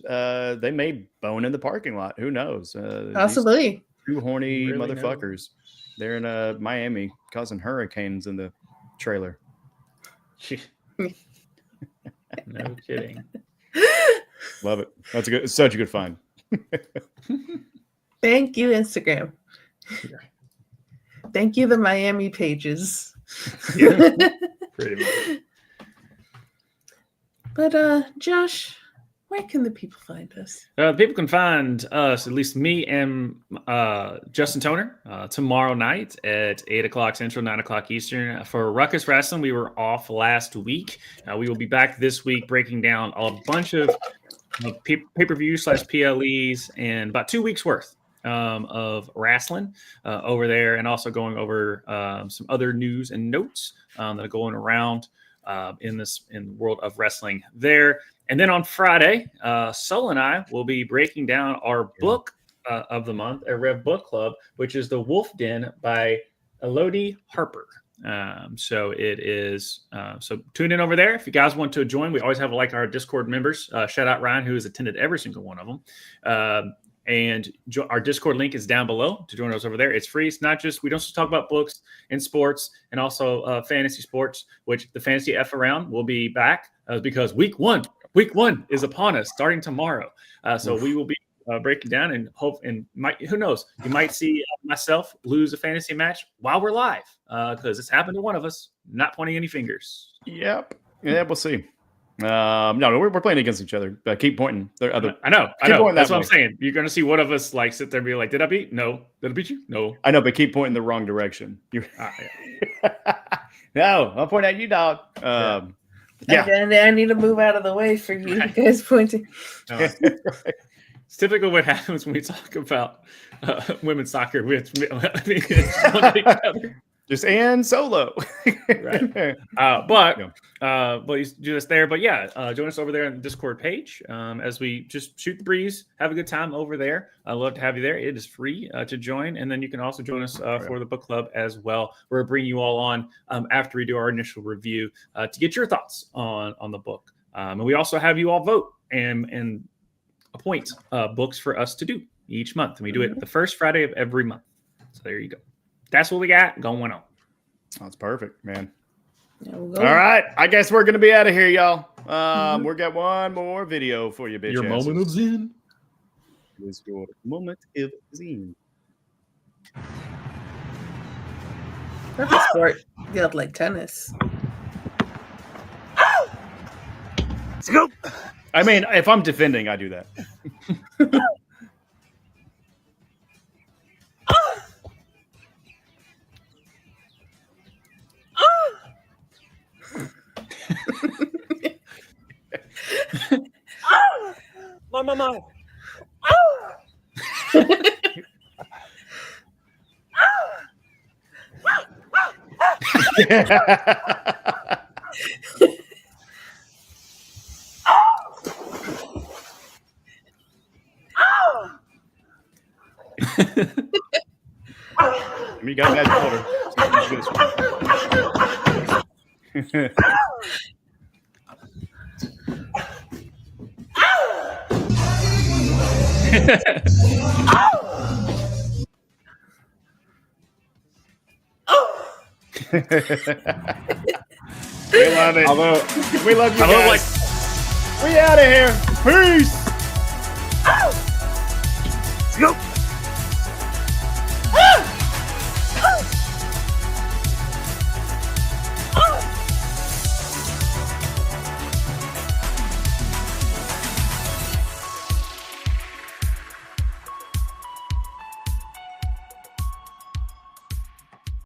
they may bone in the parking lot. Who knows? Possibly. Two horny Really motherfuckers. They're in Miami causing hurricanes in the trailer. No kidding. Love it. That's it's such a good find. Thank you, Instagram. Thank you, the Miami pages. Yeah, pretty much. But Josh, where can the people find us? People can find us, at least me and Justin Toner, tomorrow night at 8 o'clock Central, 9 o'clock Eastern. For Ruckus Wrestling, we were off last week. We will be back this week breaking down a bunch of pay-per-view/PLEs and about 2 weeks worth of wrestling over there, and also going over some other news and notes that are going around in the world of wrestling there. And then on Friday, Sol and I will be breaking down our book of the month, a REV Book Club, which is The Wolf Den by Elodie Harper. So it is. So tune in over there if you guys want to join. We always have our Discord members. Shout out Ryan, who has attended every single one of them. And our Discord link is down below to join us over there. It's free. It's not just, we don't just talk about books and sports and also fantasy sports, which the Fantasy F Around will be back because week one is upon us starting tomorrow. So we will be breaking down and who knows, you might see myself lose a fantasy match while we're live because it's happened to one of us. Not pointing any fingers. Yep. Yeah, we'll see. No, we're playing against each other. But keep pointing. I know. That's what I'm saying. You're going to see one of us sit there and be like, "Did I beat? No. Did I beat you? No." I know, but keep pointing the wrong direction. No, I'll point at you, dog. Yeah, I need to move out of the way for you guys pointing. It's typical what happens when we talk about women's soccer. It's one or the other. Just and solo, right? But you do this there. But join us over there on the Discord page as we just shoot the breeze, have a good time over there. I'd love to have you there. It is free to join, and then you can also join us for the book club as well. We're bringing you all on after we do our initial review to get your thoughts on the book, and we also have you all vote and appoint books for us to do each month, and we do it the first Friday of every month. So there you go. That's what we got going on. That's perfect, man. All right. I guess we're going to be out of here, y'all. We'll get one more video for you, bitch. Your moment of zen. It's your moment of zen. That's a sport. You like tennis. Let's go. I mean, if I'm defending, I do that. My. You got that shoulder. We love it. We love you guys. We out of here. Peace. Let's go.